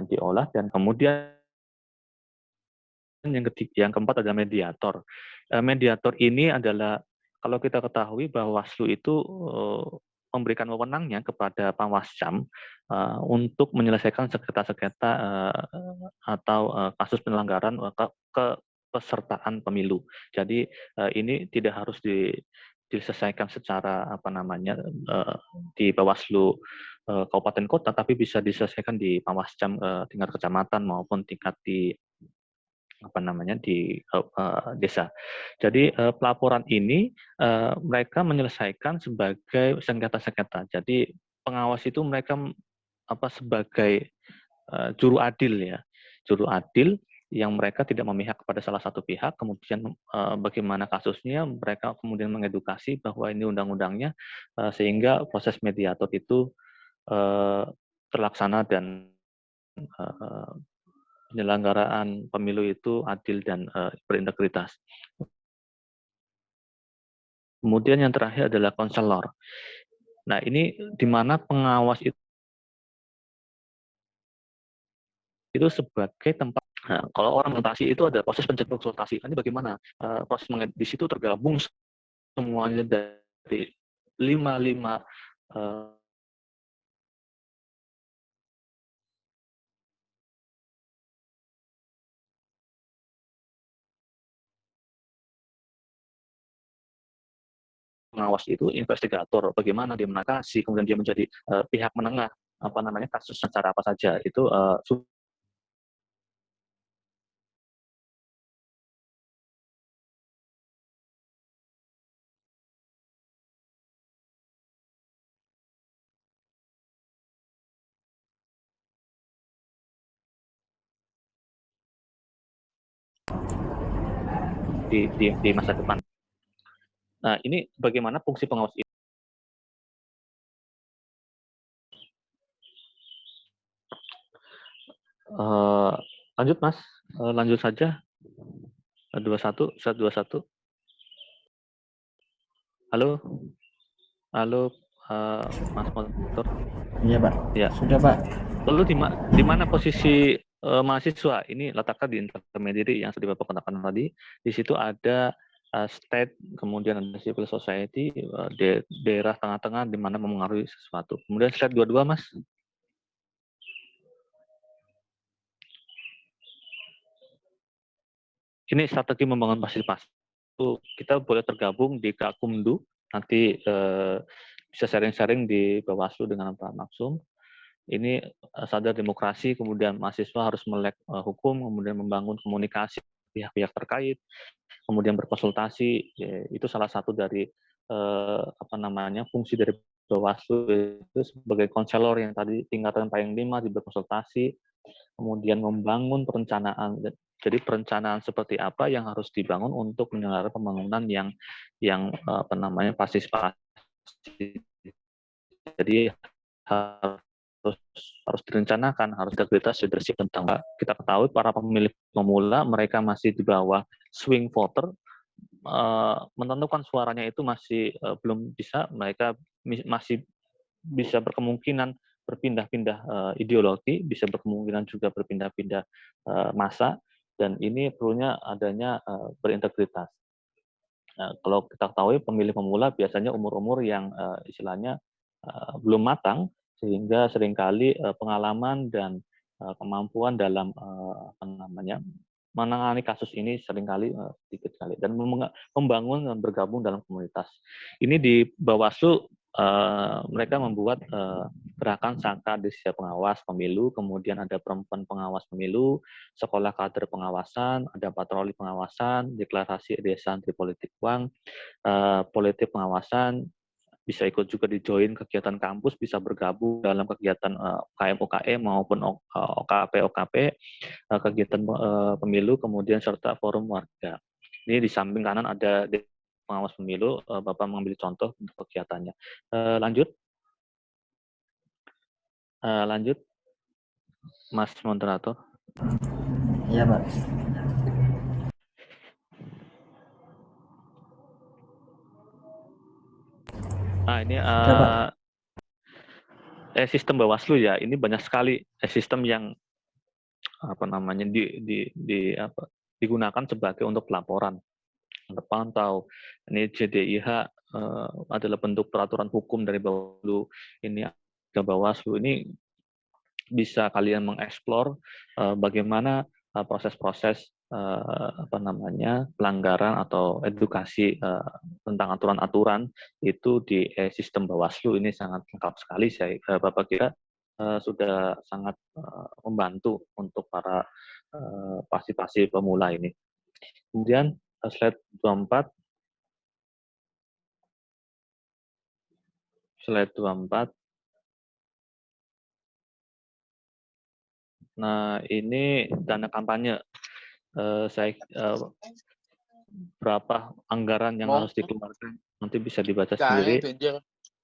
diolah, dan kemudian yang keempat adalah mediator. Mediator ini adalah, kalau kita ketahui bahwa Bawaslu itu memberikan wewenangnya kepada Panwascam untuk menyelesaikan sengketa-sengketa atau kasus pelanggaran kepesertaan pemilu. Jadi ini tidak harus diselesaikan secara di Bawaslu kabupaten kota, tapi bisa diselesaikan di Panwascam tingkat kecamatan maupun tingkat di desa. Jadi pelaporan ini mereka menyelesaikan sebagai sengketa-sengketa. Jadi pengawas itu mereka sebagai juru adil ya, juru adil yang mereka tidak memihak kepada salah satu pihak. Kemudian bagaimana kasusnya, mereka kemudian mengedukasi bahwa ini undang-undangnya sehingga proses mediator itu terlaksana dan penyelenggaraan pemilu itu adil dan berintegritas. Kemudian yang terakhir adalah konselor. Nah, ini di mana pengawas itu sebagai tempat. Nah, kalau orang konsultasi itu ada proses konsultasi. Ini bagaimana proses di situ tergabung semuanya dari lima pengawas itu, investigator, bagaimana dia menangkasi, kemudian dia menjadi pihak menengah kasus secara apa saja itu di masa depan. Nah, ini bagaimana fungsi pengawas itu. Lanjut Mas, lanjut saja. 21, slide 21. Halo, Mas Motor. Iya Pak. Ya. Sudah Pak. Lalu di mana posisi mahasiswa? Ini letaknya di intermediary yang sudah Bapak katakan tadi. Di situ ada state, kemudian ada civil society, daerah tengah-tengah di mana memengaruhi sesuatu. Kemudian slide 22 Mas. Ini strategi membangun partisipasi. Kita boleh tergabung di Kakumdu, nanti bisa sharing-sharing di Bawaslu dengan Pak Maksum. Ini sadar demokrasi, kemudian mahasiswa harus melek hukum, kemudian membangun komunikasi pihak-pihak terkait, kemudian berkonsultasi. Itu salah satu dari fungsi dari Bawaslu itu sebagai konselor yang tadi tingkatan paling 5 di berkonsultasi, kemudian membangun perencanaan. Jadi perencanaan seperti apa yang harus dibangun untuk menyelenggarakan pembangunan yang partisipasi. Jadi harus direncanakan, harus integritas, leadership tentang. Kita ketahui para pemilih pemula mereka masih di bawah swing voter, menentukan suaranya itu masih belum bisa, mereka masih bisa berkemungkinan berpindah-pindah ideologi, bisa berkemungkinan juga berpindah-pindah masa, dan ini perlunya adanya berintegritas. Kalau kita ketahui pemilih pemula biasanya umur-umur yang istilahnya belum matang, sehingga seringkali pengalaman dan kemampuan dalam menangani kasus ini seringkali sedikit sekali, dan membangun dan bergabung dalam komunitas. Ini di Bawaslu mereka membuat gerakan Sangka Desa Pengawas Pemilu, kemudian ada perempuan pengawas pemilu, sekolah kader pengawasan, ada patroli pengawasan, deklarasi desa anti politik uang, politik pengawasan, bisa ikut juga di join kegiatan kampus, bisa bergabung dalam kegiatan UKM maupun OKP, kegiatan pemilu, kemudian serta forum warga. Ini di samping kanan ada pengawas pemilu, Bapak mengambil contoh untuk kegiatannya. Lanjut, Mas Moderator. Iya, Pak. Nah, ini sistem Bawaslu ya, ini banyak sekali sistem yang digunakan sebagai untuk pelaporan, terpantau. Ini JDIH adalah bentuk peraturan hukum dari Bawaslu. Ini ke Bawaslu ini bisa kalian mengeksplor bagaimana proses-proses pelanggaran atau edukasi tentang aturan-aturan itu di sistem Bawaslu. Ini sangat lengkap sekali. Bapak kira sudah sangat membantu untuk para pasti pemula ini. Kemudian slide 24. Nah, ini dana kampanye. Berapa anggaran yang harus dikeluarkan, nanti bisa dibaca sendiri.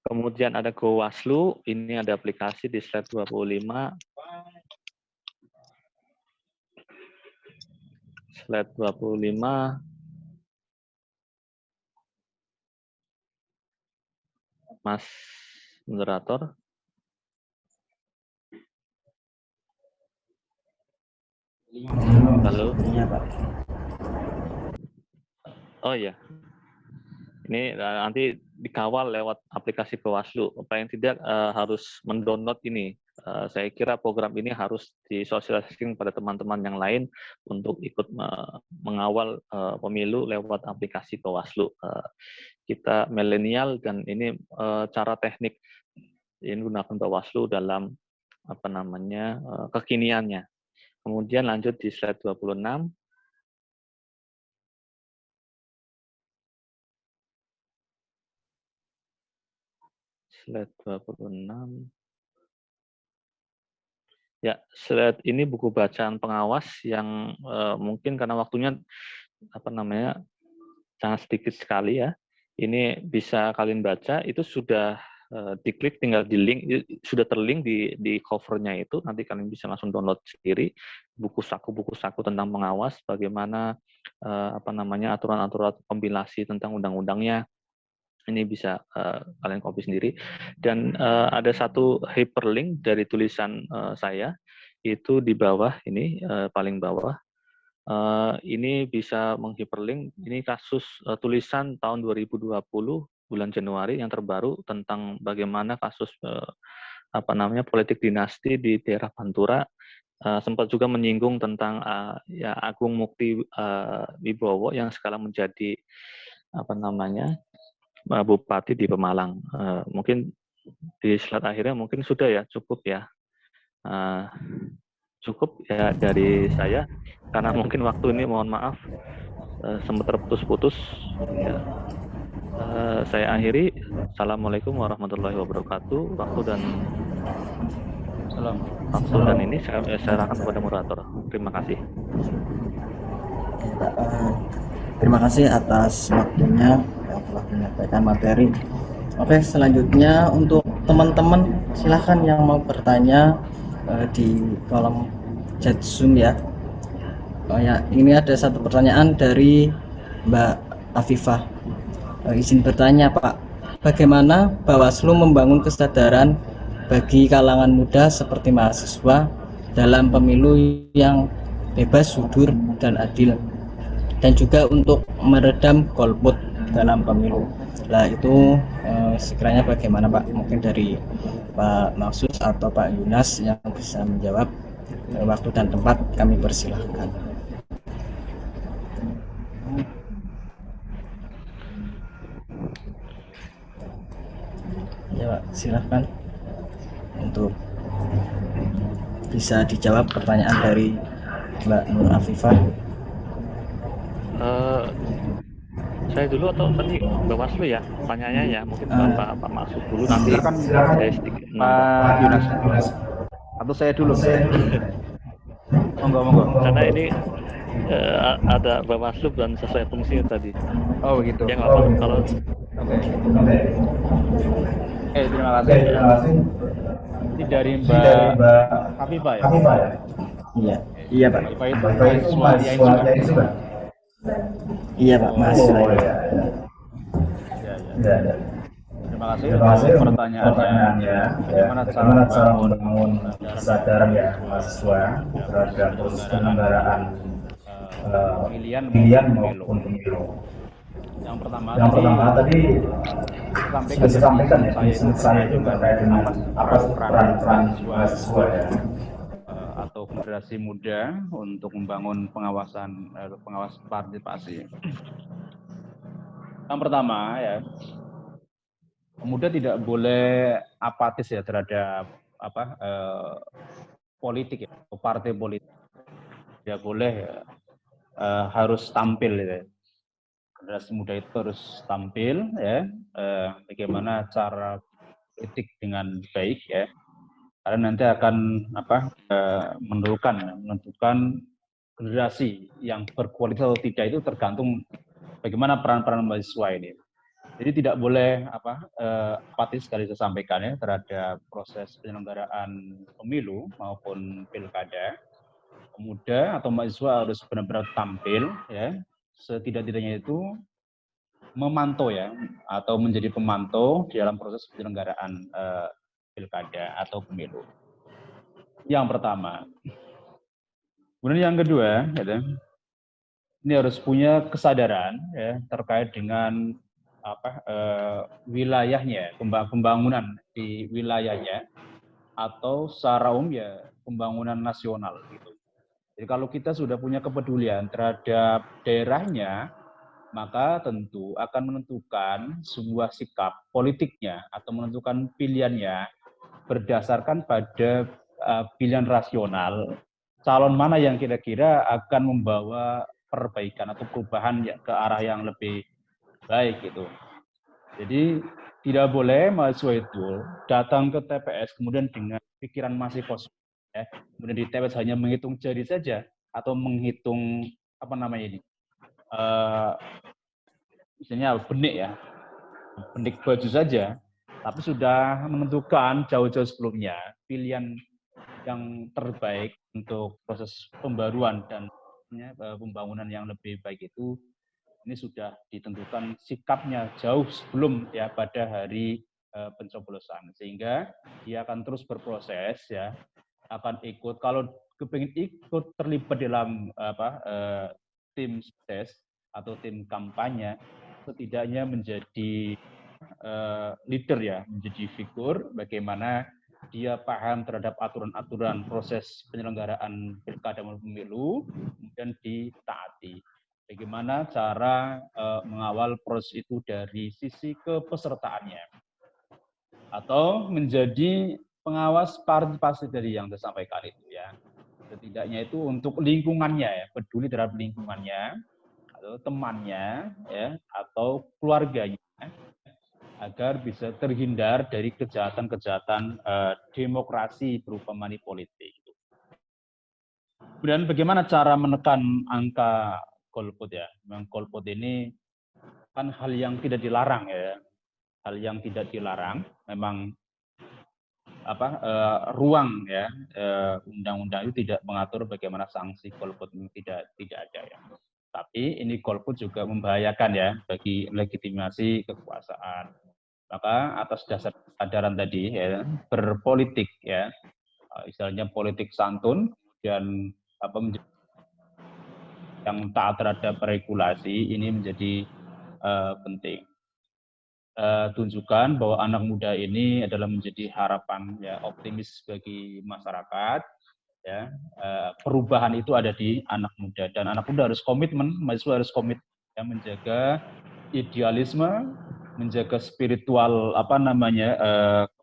Kemudian ada Gowaslu, ini ada aplikasi di slide 25. Slide 25. Mas Moderator. Halo. Iya, Pak. Oh ya. Ini nanti dikawal lewat aplikasi Bawaslu. Paling tidak harus mendownload ini. Saya kira program ini harus disosialisasikan pada teman-teman yang lain untuk ikut mengawal pemilu lewat aplikasi Bawaslu. Kita milenial dan ini cara teknik ini gunakan Bawaslu dalam kekiniannya. Kemudian lanjut di slide 26. Slide 26. Ya, slide ini buku bacaan pengawas yang mungkin karena waktunya sangat sedikit sekali ya. Ini bisa kalian baca, itu sudah diklik, tinggal di link, sudah terlink di covernya itu, nanti kalian bisa langsung download sendiri buku saku tentang pengawas, bagaimana aturan-aturan kompilasi tentang undang-undangnya. Ini bisa kalian copy sendiri. Dan ada satu hyperlink dari tulisan saya, itu di bawah ini, paling bawah. Ini bisa menghiperlink, ini kasus tulisan tahun 2020, bulan Januari yang terbaru tentang bagaimana kasus politik dinasti di daerah Pantura. Sempat juga menyinggung tentang Agung Mukti Wibowo yang sekarang menjadi Bupati di Pemalang. Mungkin di slide akhirnya mungkin sudah ya, cukup ya. Cukup ya dari saya, karena mungkin waktu ini mohon maaf sempat terputus-putus. Ya. Saya akhiri. Assalamualaikum warahmatullahi wabarakatuh. Waktu dan ini saya serahkan kepada moderator. Terima kasih. Terima kasih atas waktunya yang telah menyampaikan materi. Oke, selanjutnya untuk teman-teman silahkan yang mau bertanya di kolom chat Zoom ya. Ini ada satu pertanyaan dari Mbak Afifah. Izin bertanya, Pak, bagaimana Bawaslu membangun kesadaran bagi kalangan muda seperti mahasiswa dalam pemilu yang bebas, jujur, dan adil, dan juga untuk meredam golput dalam pemilu. Nah itu sekiranya bagaimana Pak? Mungkin dari Pak Maksus atau Pak Yunas yang bisa menjawab. Waktu dan tempat kami persilahkan. Ya Pak, silahkan untuk bisa dijawab pertanyaan dari Mbak Nur Afifah. Saya dulu atau tadi Bawaslu ya pertanyaannya ya, mungkin Pak Masuk dulu, nanti saya sedikit Pak Yunas atau saya dulu. Monggo. Karena ini ada Bawaslu dan sesuai fungsinya tadi. Oh begitu. Ya nggak apa-apa kalau. Oke. Terima kasih. Ini dari Mbak Afifah ya. Iya Pak. Itu mahasiswa juga. Iya Pak, mahasiswa. Ya. Terima kasih untuk pertanyaannya. Bagaimana cara membangun kesadaran ya mahasiswa terhadap proses penyelenggaraan pemilihan maupun pemilu. Yang pertama tadi sudah disampaikan ya, saya juga terkait dengan apa peran mahasiswa ya atau generasi muda untuk membangun pengawas partisipasi. Yang pertama ya, pemuda tidak boleh apatis ya terhadap politik ya, atau partai politik. Tidak boleh harus tampil ya. Generasi muda itu harus tampil ya, bagaimana cara politik dengan baik ya. Karena nanti akan menentukan generasi yang berkualitas atau tidak itu tergantung bagaimana peran-peran mahasiswa ini. Jadi tidak boleh apatis sekali saya sampaikan ya terhadap proses penyelenggaraan pemilu maupun pilkada. Pemuda atau mahasiswa harus benar-benar tampil ya, setidak-tidaknya itu memantau ya atau menjadi pemantau di dalam proses penyelenggaraan pilkada atau pemilu. Yang pertama. Kemudian yang kedua, ya, ini harus punya kesadaran ya terkait dengan wilayahnya, pembangunan di wilayahnya atau secara umum ya pembangunan nasional gitu. Jadi kalau kita sudah punya kepedulian terhadap daerahnya, maka tentu akan menentukan sebuah sikap politiknya atau menentukan pilihannya berdasarkan pada pilihan rasional calon mana yang kira-kira akan membawa perbaikan atau perubahan ke arah yang lebih baik gitu. Jadi tidak boleh mahasiswa itu datang ke TPS kemudian dengan pikiran masih kosong ya. Kemudian di TPS hanya menghitung jari saja atau menghitung misalnya benik ya. Benik baju saja, tapi sudah menentukan jauh-jauh sebelumnya pilihan yang terbaik untuk proses pembaruan dan pembangunan yang lebih baik itu ini sudah ditentukan sikapnya jauh sebelum ya pada hari pencoblosan, sehingga dia akan terus berproses ya, akan ikut kalau kepingin ikut terlibat dalam tim sukses atau tim kampanye, setidaknya menjadi leader ya, menjadi figur bagaimana dia paham terhadap aturan-aturan proses penyelenggaraan pilkada dan pemilu, kemudian ditaati. Bagaimana cara mengawal proses itu dari sisi kepesertaannya, atau menjadi pengawas partisipasi dari yang disampaikan itu ya. Setidaknya itu untuk lingkungannya ya, peduli terhadap lingkungannya, atau temannya ya, atau keluarganya, agar bisa terhindar dari kejahatan-kejahatan demokrasi berupa money politik. Kemudian bagaimana cara menekan angka golput ya? Memang golput ini kan hal yang tidak dilarang ya, hal yang tidak dilarang. Memang ruang ya undang-undang itu tidak mengatur bagaimana sanksi golput, tidak ada ya. Tapi ini golput juga membahayakan ya bagi legitimasi kekuasaan. Maka atas dasar kesadaran tadi ya, berpolitik ya, istilahnya politik santun dan yang taat terhadap regulasi ini menjadi penting. Tunjukkan bahwa anak muda ini adalah menjadi harapan ya, optimis bagi masyarakat ya. Perubahan itu ada di anak muda dan anak muda harus komitmen, mahasiswa harus komit ya, menjaga idealisme, menjaga spiritual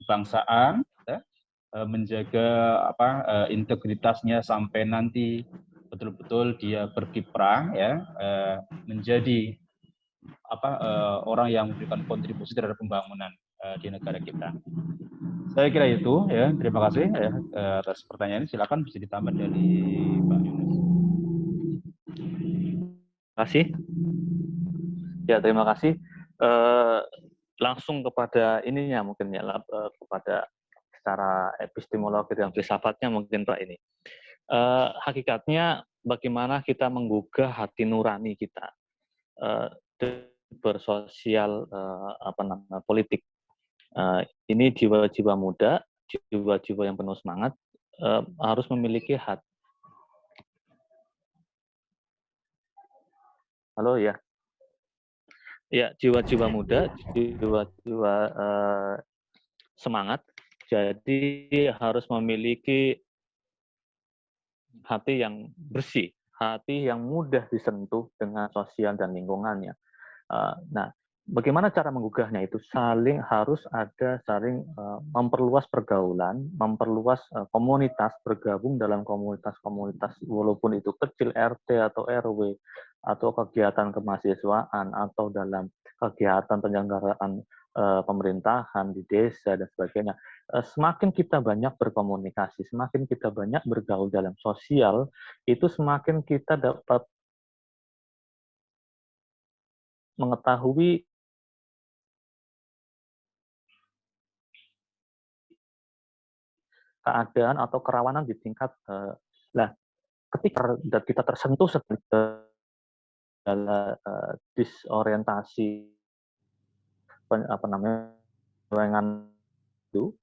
kebangsaan ya, menjaga integritasnya sampai nanti betul-betul dia berkiprah ya, menjadi orang yang memberikan kontribusi terhadap pembangunan di negara kita. Saya kira itu ya. Terima kasih ya atas pertanyaan ini. Silakan bisa ditambah dari Pak Yunus. Terima kasih. Ya, terima kasih. Langsung kepada ininya mungkin ya, kepada secara epistemologi dan filsafatnya mungkin Pak ini. Hakikatnya bagaimana kita menggugah hati nurani kita bersosial politik. Ini jiwa-jiwa muda, jiwa-jiwa yang penuh semangat harus memiliki hati. Halo ya. Ya, jiwa-jiwa muda, jiwa-jiwa semangat. Jadi harus memiliki hati yang bersih, hati yang mudah disentuh dengan sosial dan lingkungannya. Nah, bagaimana cara menggugahnya itu harus ada saling memperluas pergaulan, memperluas komunitas, bergabung dalam komunitas-komunitas walaupun itu kecil, RT atau RW atau kegiatan kemahasiswaan atau dalam kegiatan penyelenggaraan pemerintahan di desa dan sebagainya. Semakin kita banyak berkomunikasi, semakin kita banyak bergaul dalam sosial, itu semakin kita dapat mengetahui keadaan atau kerawanan di tingkat ketika kita tersentuh dalam disorientasi dengan itu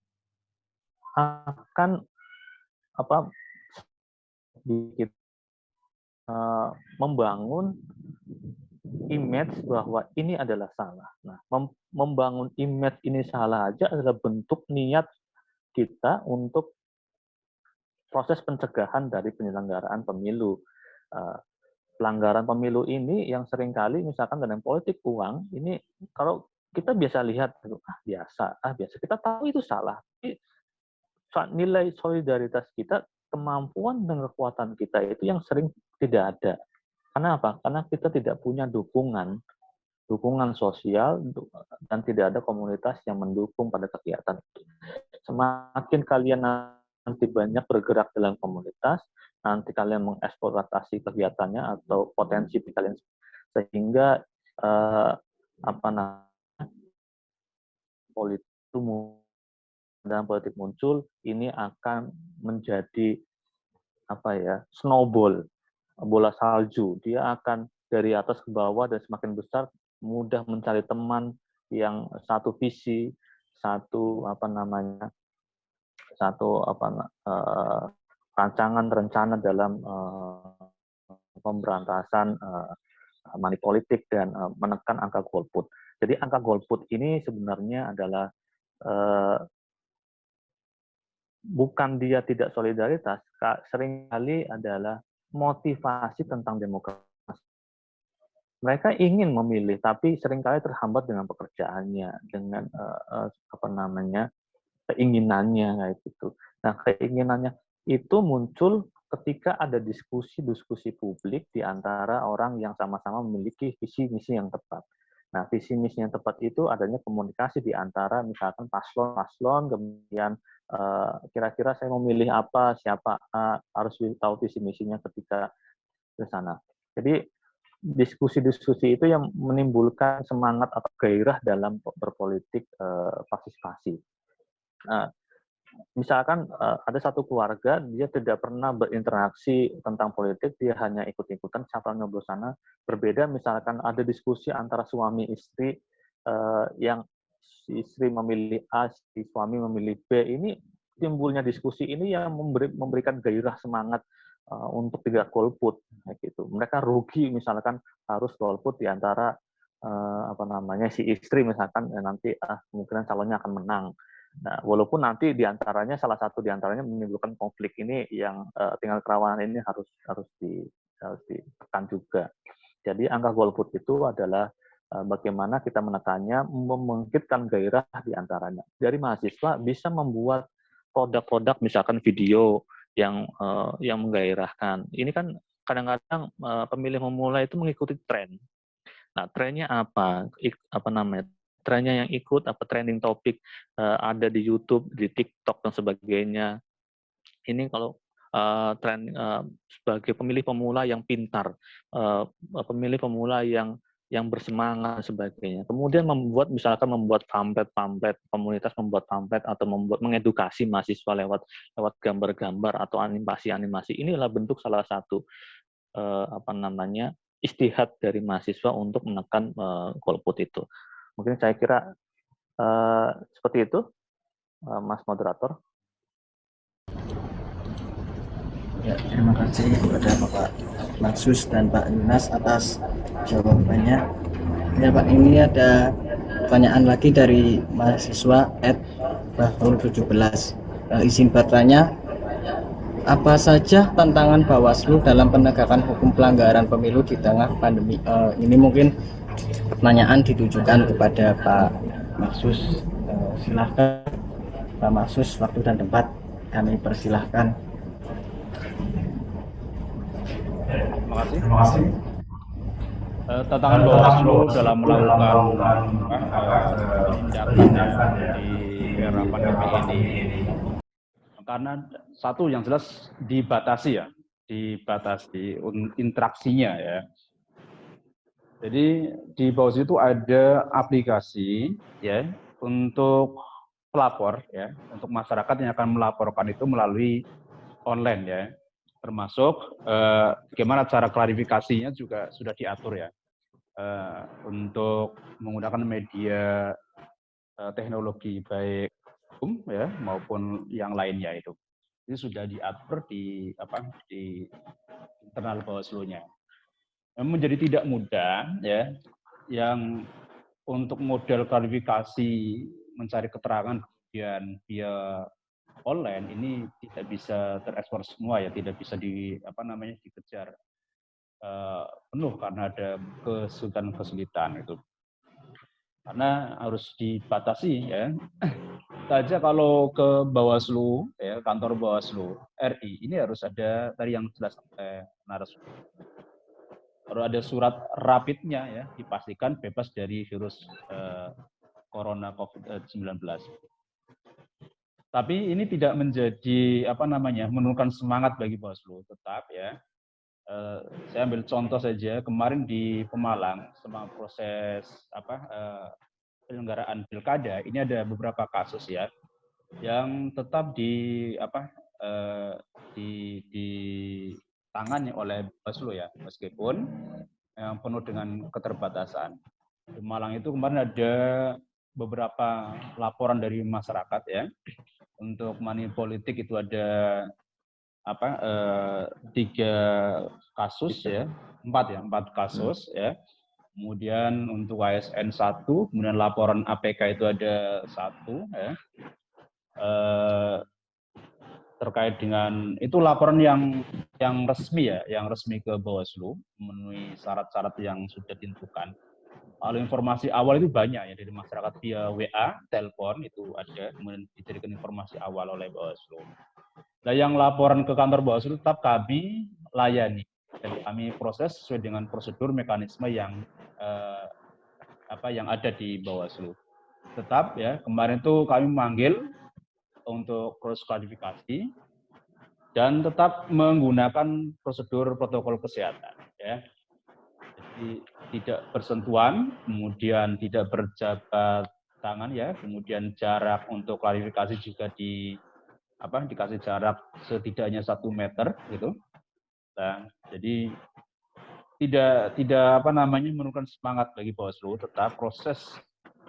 akan membangun image bahwa ini adalah salah. Nah, membangun image ini salah aja adalah bentuk niat kita untuk proses pencegahan dari penyelenggaraan pemilu. Pelanggaran pemilu ini yang seringkali misalkan dalam politik uang, ini kalau kita biasa lihat, biasa kita tahu itu salah. Tapi nilai solidaritas kita, kemampuan dan kekuatan kita itu yang sering tidak ada. Karena apa? Karena kita tidak punya dukungan sosial dan tidak ada komunitas yang mendukung pada kegiatan itu. Semakin kalian nanti banyak bergerak dalam komunitas, nanti kalian mengeksploitasi kegiatannya atau potensi kalian sehingga politik muncul, ini akan menjadi snowball, bola salju. Dia akan dari atas ke bawah dan semakin besar, mudah mencari teman yang satu visi, satu rancangan rencana dalam pemberantasan money politik dan menekan angka golput. Jadi angka golput ini sebenarnya adalah bukan dia tidak solidaritas, seringkali adalah motivasi tentang demokrasi. Mereka ingin memilih, tapi seringkali terhambat dengan pekerjaannya, dengan keinginannya kayak gitu. Nah, keinginannya itu muncul ketika ada diskusi publik di antara orang yang sama-sama memiliki visi misi yang tepat. Nah, visi misi yang tepat itu adanya komunikasi di antara misalkan paslon, kemudian kira-kira saya mau milih apa, siapa harus tahu visi misinya ketika ke sana. Jadi diskusi-diskusi itu yang menimbulkan semangat atau gairah dalam berpolitik partisipasi. Misalkan ada satu keluarga, dia tidak pernah berinteraksi tentang politik, dia hanya ikut-ikutan, siapa nyoblos sana. Berbeda misalkan ada diskusi antara suami istri yang si istri memilih A, si suami memilih B, ini timbulnya diskusi ini yang memberikan gairah semangat untuk tidak golput, gitu. Mereka rugi misalkan harus golput di antara si istri misalkan nanti kemungkinan calonnya akan menang. Nah, walaupun nanti diantaranya salah satu diantaranya menimbulkan konflik ini yang tinggal kerawanan ini harus ditekan juga. Jadi angka golput itu adalah bagaimana kita menekannya, membangkitkan gairah diantaranya. Dari mahasiswa bisa membuat produk-produk misalkan video yang menggairahkan. Ini kan kadang-kadang pemilih pemula itu mengikuti tren. Nah, trennya apa? Trennya yang ikut trending topik ada di YouTube, di TikTok dan sebagainya. Ini kalau tren sebagai pemilih pemula yang pintar, pemilih pemula yang bersemangat dan sebagainya. Kemudian membuat pamflet, komunitas membuat pamflet atau mengedukasi mahasiswa lewat gambar-gambar atau animasi. Inilah bentuk salah satu istihad dari mahasiswa untuk menekan golput itu. Mungkin saya kira seperti itu, Mas Moderator. Ya, terima kasih kepada Bapak Maksus dan Pak Yunas atas jawabannya. Ya Pak, ini ada pertanyaan lagi dari mahasiswa @Bahrul17. Izin bertanya, apa saja tantangan Bawaslu dalam penegakan hukum pelanggaran pemilu di tengah pandemi? Ini mungkin pertanyaan ditujukan kepada Pak Maksus. Silahkan Pak Maksus, waktu dan tempat kami persilahkan. Terima kasih. Tantangan Bawaslu dalam melakukan tindakan di era pandemi ini, karena satu yang jelas dibatasi interaksinya ya. Jadi di Bawaslu itu ada aplikasi ya untuk pelapor ya, untuk masyarakat yang akan melaporkan itu melalui online ya. Termasuk bagaimana cara klarifikasinya juga sudah diatur ya. Untuk menggunakan media teknologi baik ya maupun yang lainnya itu. Ini sudah diatur di internal Bawaslu-nya. Menjadi tidak mudah ya yang untuk model klarifikasi mencari keterangan kemudian via online ini tidak bisa terekspor semua ya, tidak bisa dikejar penuh karena ada kesulitan itu. Karena harus dibatasi ya. Saja kalau ke Bawaslu ya, kantor Bawaslu RI ini harus ada tadi yang jelas narasumber. Harus ada surat rapidnya ya, dipastikan bebas dari virus corona COVID-19. Tapi ini tidak menjadi menurunkan semangat bagi Bawaslu. Tetap ya, saya ambil contoh saja kemarin di Pemalang selama proses penyelenggaraan pilkada ini ada beberapa kasus ya yang tetap ditangani oleh Bawaslu ya, meskipun yang penuh dengan keterbatasan. Di Malang itu kemarin ada beberapa laporan dari masyarakat ya. Untuk money politik itu ada 3 kasus ya, 4 kasus ya. Kemudian untuk ASN 1, kemudian laporan APK itu ada 1 ya. Terkait dengan itu laporan yang resmi ya, yang resmi ke Bawaslu memenuhi syarat-syarat yang sudah ditentukan. Kalau informasi awal itu banyak ya dari masyarakat via WA, telepon itu ada, kemudian diberikan informasi awal oleh Bawaslu. Nah, yang laporan ke kantor Bawaslu tetap kami layani dan kami proses sesuai dengan prosedur mekanisme yang ada di Bawaslu. Tetap ya, kemarin itu kami memanggil untuk proses klarifikasi dan tetap menggunakan prosedur protokol kesehatan ya. Jadi tidak bersentuhan, kemudian tidak berjabat tangan ya, kemudian jarak untuk klarifikasi juga dikasih jarak setidaknya 1 meter gitu. Nah, jadi tidak menurunkan semangat bagi Bawaslu, tetap proses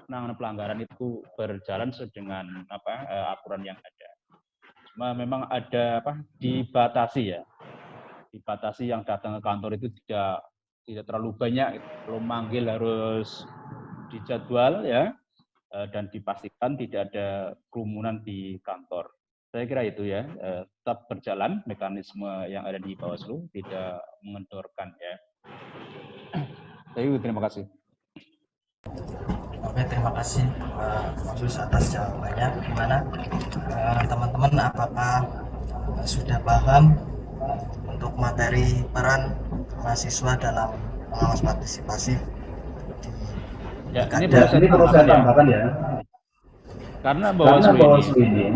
penanganan pelanggaran itu berjalan sesuai dengan aturan yang ada. Cuma memang ada dibatasi ya. Dibatasi yang datang ke kantor itu tidak terlalu banyak. Kalau manggil harus dijadwal ya, dan dipastikan tidak ada kerumunan di kantor. Saya kira itu ya, tetap berjalan mekanisme yang ada di Bawaslu, tidak mengendorkan ya. Terima kasih. Oke, terima kasih Mas Yus atas jawabannya. Gimana teman-teman, apakah sudah paham untuk materi peran mahasiswa dalam pengawas partisipasi? Ini perlu saya tambahkan ya. Karena Bawaslu ini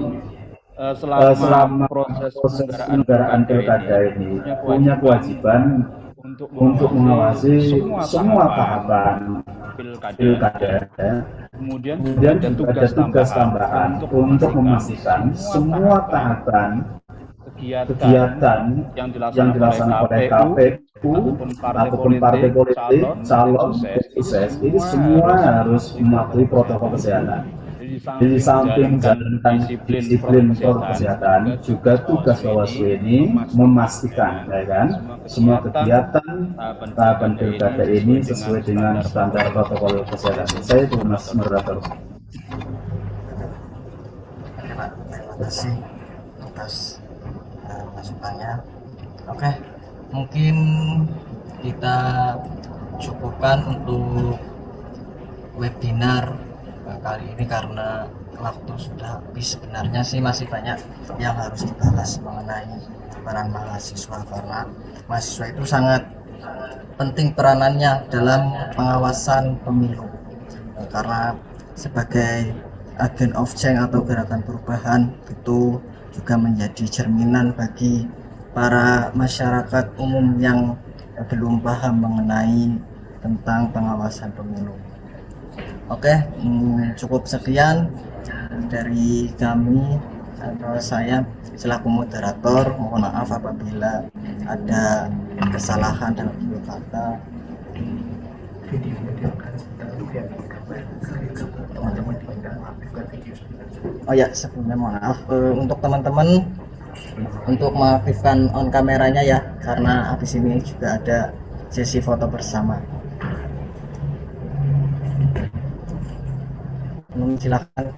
selama proses penyelenggaraan pilkada ini punya kewajiban untuk mengawasi semua tahapan pilkada. Kemudian ada tugas tambahan untuk memastikan semua tahapan kegiatan yang dilaksanakan oleh KPU ataupun partai politik, calon, sukses, ini semua harus mematuhi protokol kesehatan. Di samping menjalankan disiplin protokol kesehatan, juga tugas Bawaslu ini memastikan, ya kan, semua kegiatan tahapan pilkada ini sesuai dengan standar protokol kesehatan. Saya itu Mas Moderator. Terima kasih atas masukannya. Oke, mungkin kita cukupkan untuk webinar kali ini karena waktu sudah habis. Sebenarnya sih masih banyak yang harus dibahas mengenai peran mahasiswa, karena mahasiswa itu sangat penting peranannya dalam pengawasan pemilu, karena sebagai agen of change atau gerakan perubahan itu juga menjadi cerminan bagi para masyarakat umum yang belum paham mengenai tentang pengawasan pemilu. Oke, cukup sekian dari kami atau saya selaku moderator. Mohon maaf apabila ada kesalahan dalam tutur kata. Oh ya, sebelumnya mohon maaf untuk teman-teman untuk mengaktifkan on kameranya ya, karena habis ini juga ada sesi foto bersama. Silakan,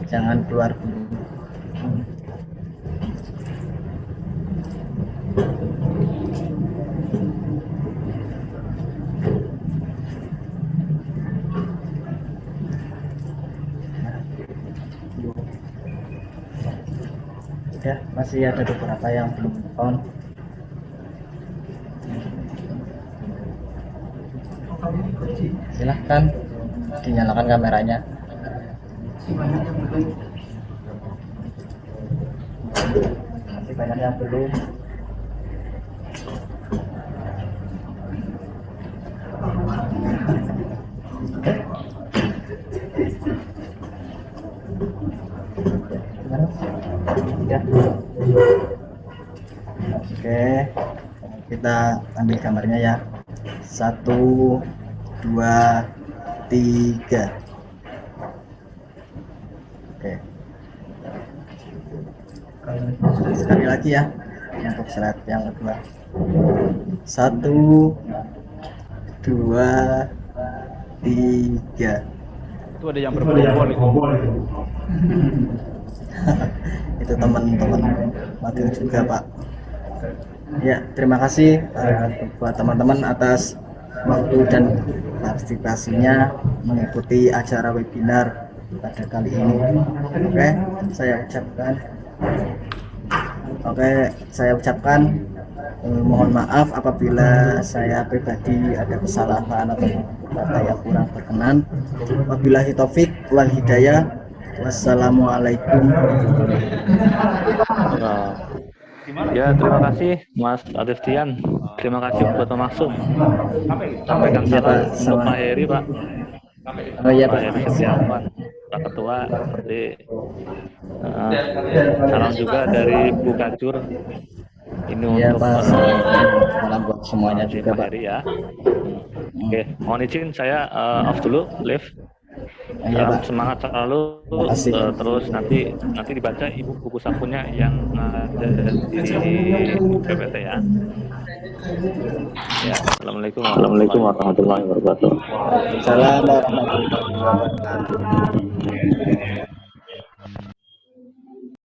jangan keluar dulu. Ya, masih ada beberapa yang belum on. Silahkan dinyalakan kameranya. Masih banyak yang belum. Ya. Oke, kita ambil gambarnya ya. 1, 2, 3. Oke. Sekali lagi ya untuk slide yang kedua. 1, 2, 3. Itu ada yang berkumpul itu. Itu teman-teman material juga Pak. Ya, terima kasih buat teman-teman atas waktu dan partisipasinya mengikuti acara webinar pada kali ini. Saya ucapkan mohon maaf apabila saya pribadi ada kesalahan atau kata yang kurang berkenan. Wabillahi taufik wal hidayah. Wassalamualaikum. Ya, terima kasih Mas Adestian. Terima kasih buat Mas Maksum. Sampaikan salam untuk Pak Heri, Pak. Oh iya, Pak Heri Setiawan, Pak Ketua. Seperti salam juga dari Bu Kacur. Ini ya, untuk Pak. Salam buat semuanya juga, Pak Heri ya. Oke, mohon izin saya off dulu, live. Iya, Pak. Semangat selalu, terus nanti dibaca ibu buku sakunya yang ada di PPT ya. Ya, Assalamualaikum warahmatullahi wabarakatuh. Salam warahmatullahi wabarakatuh.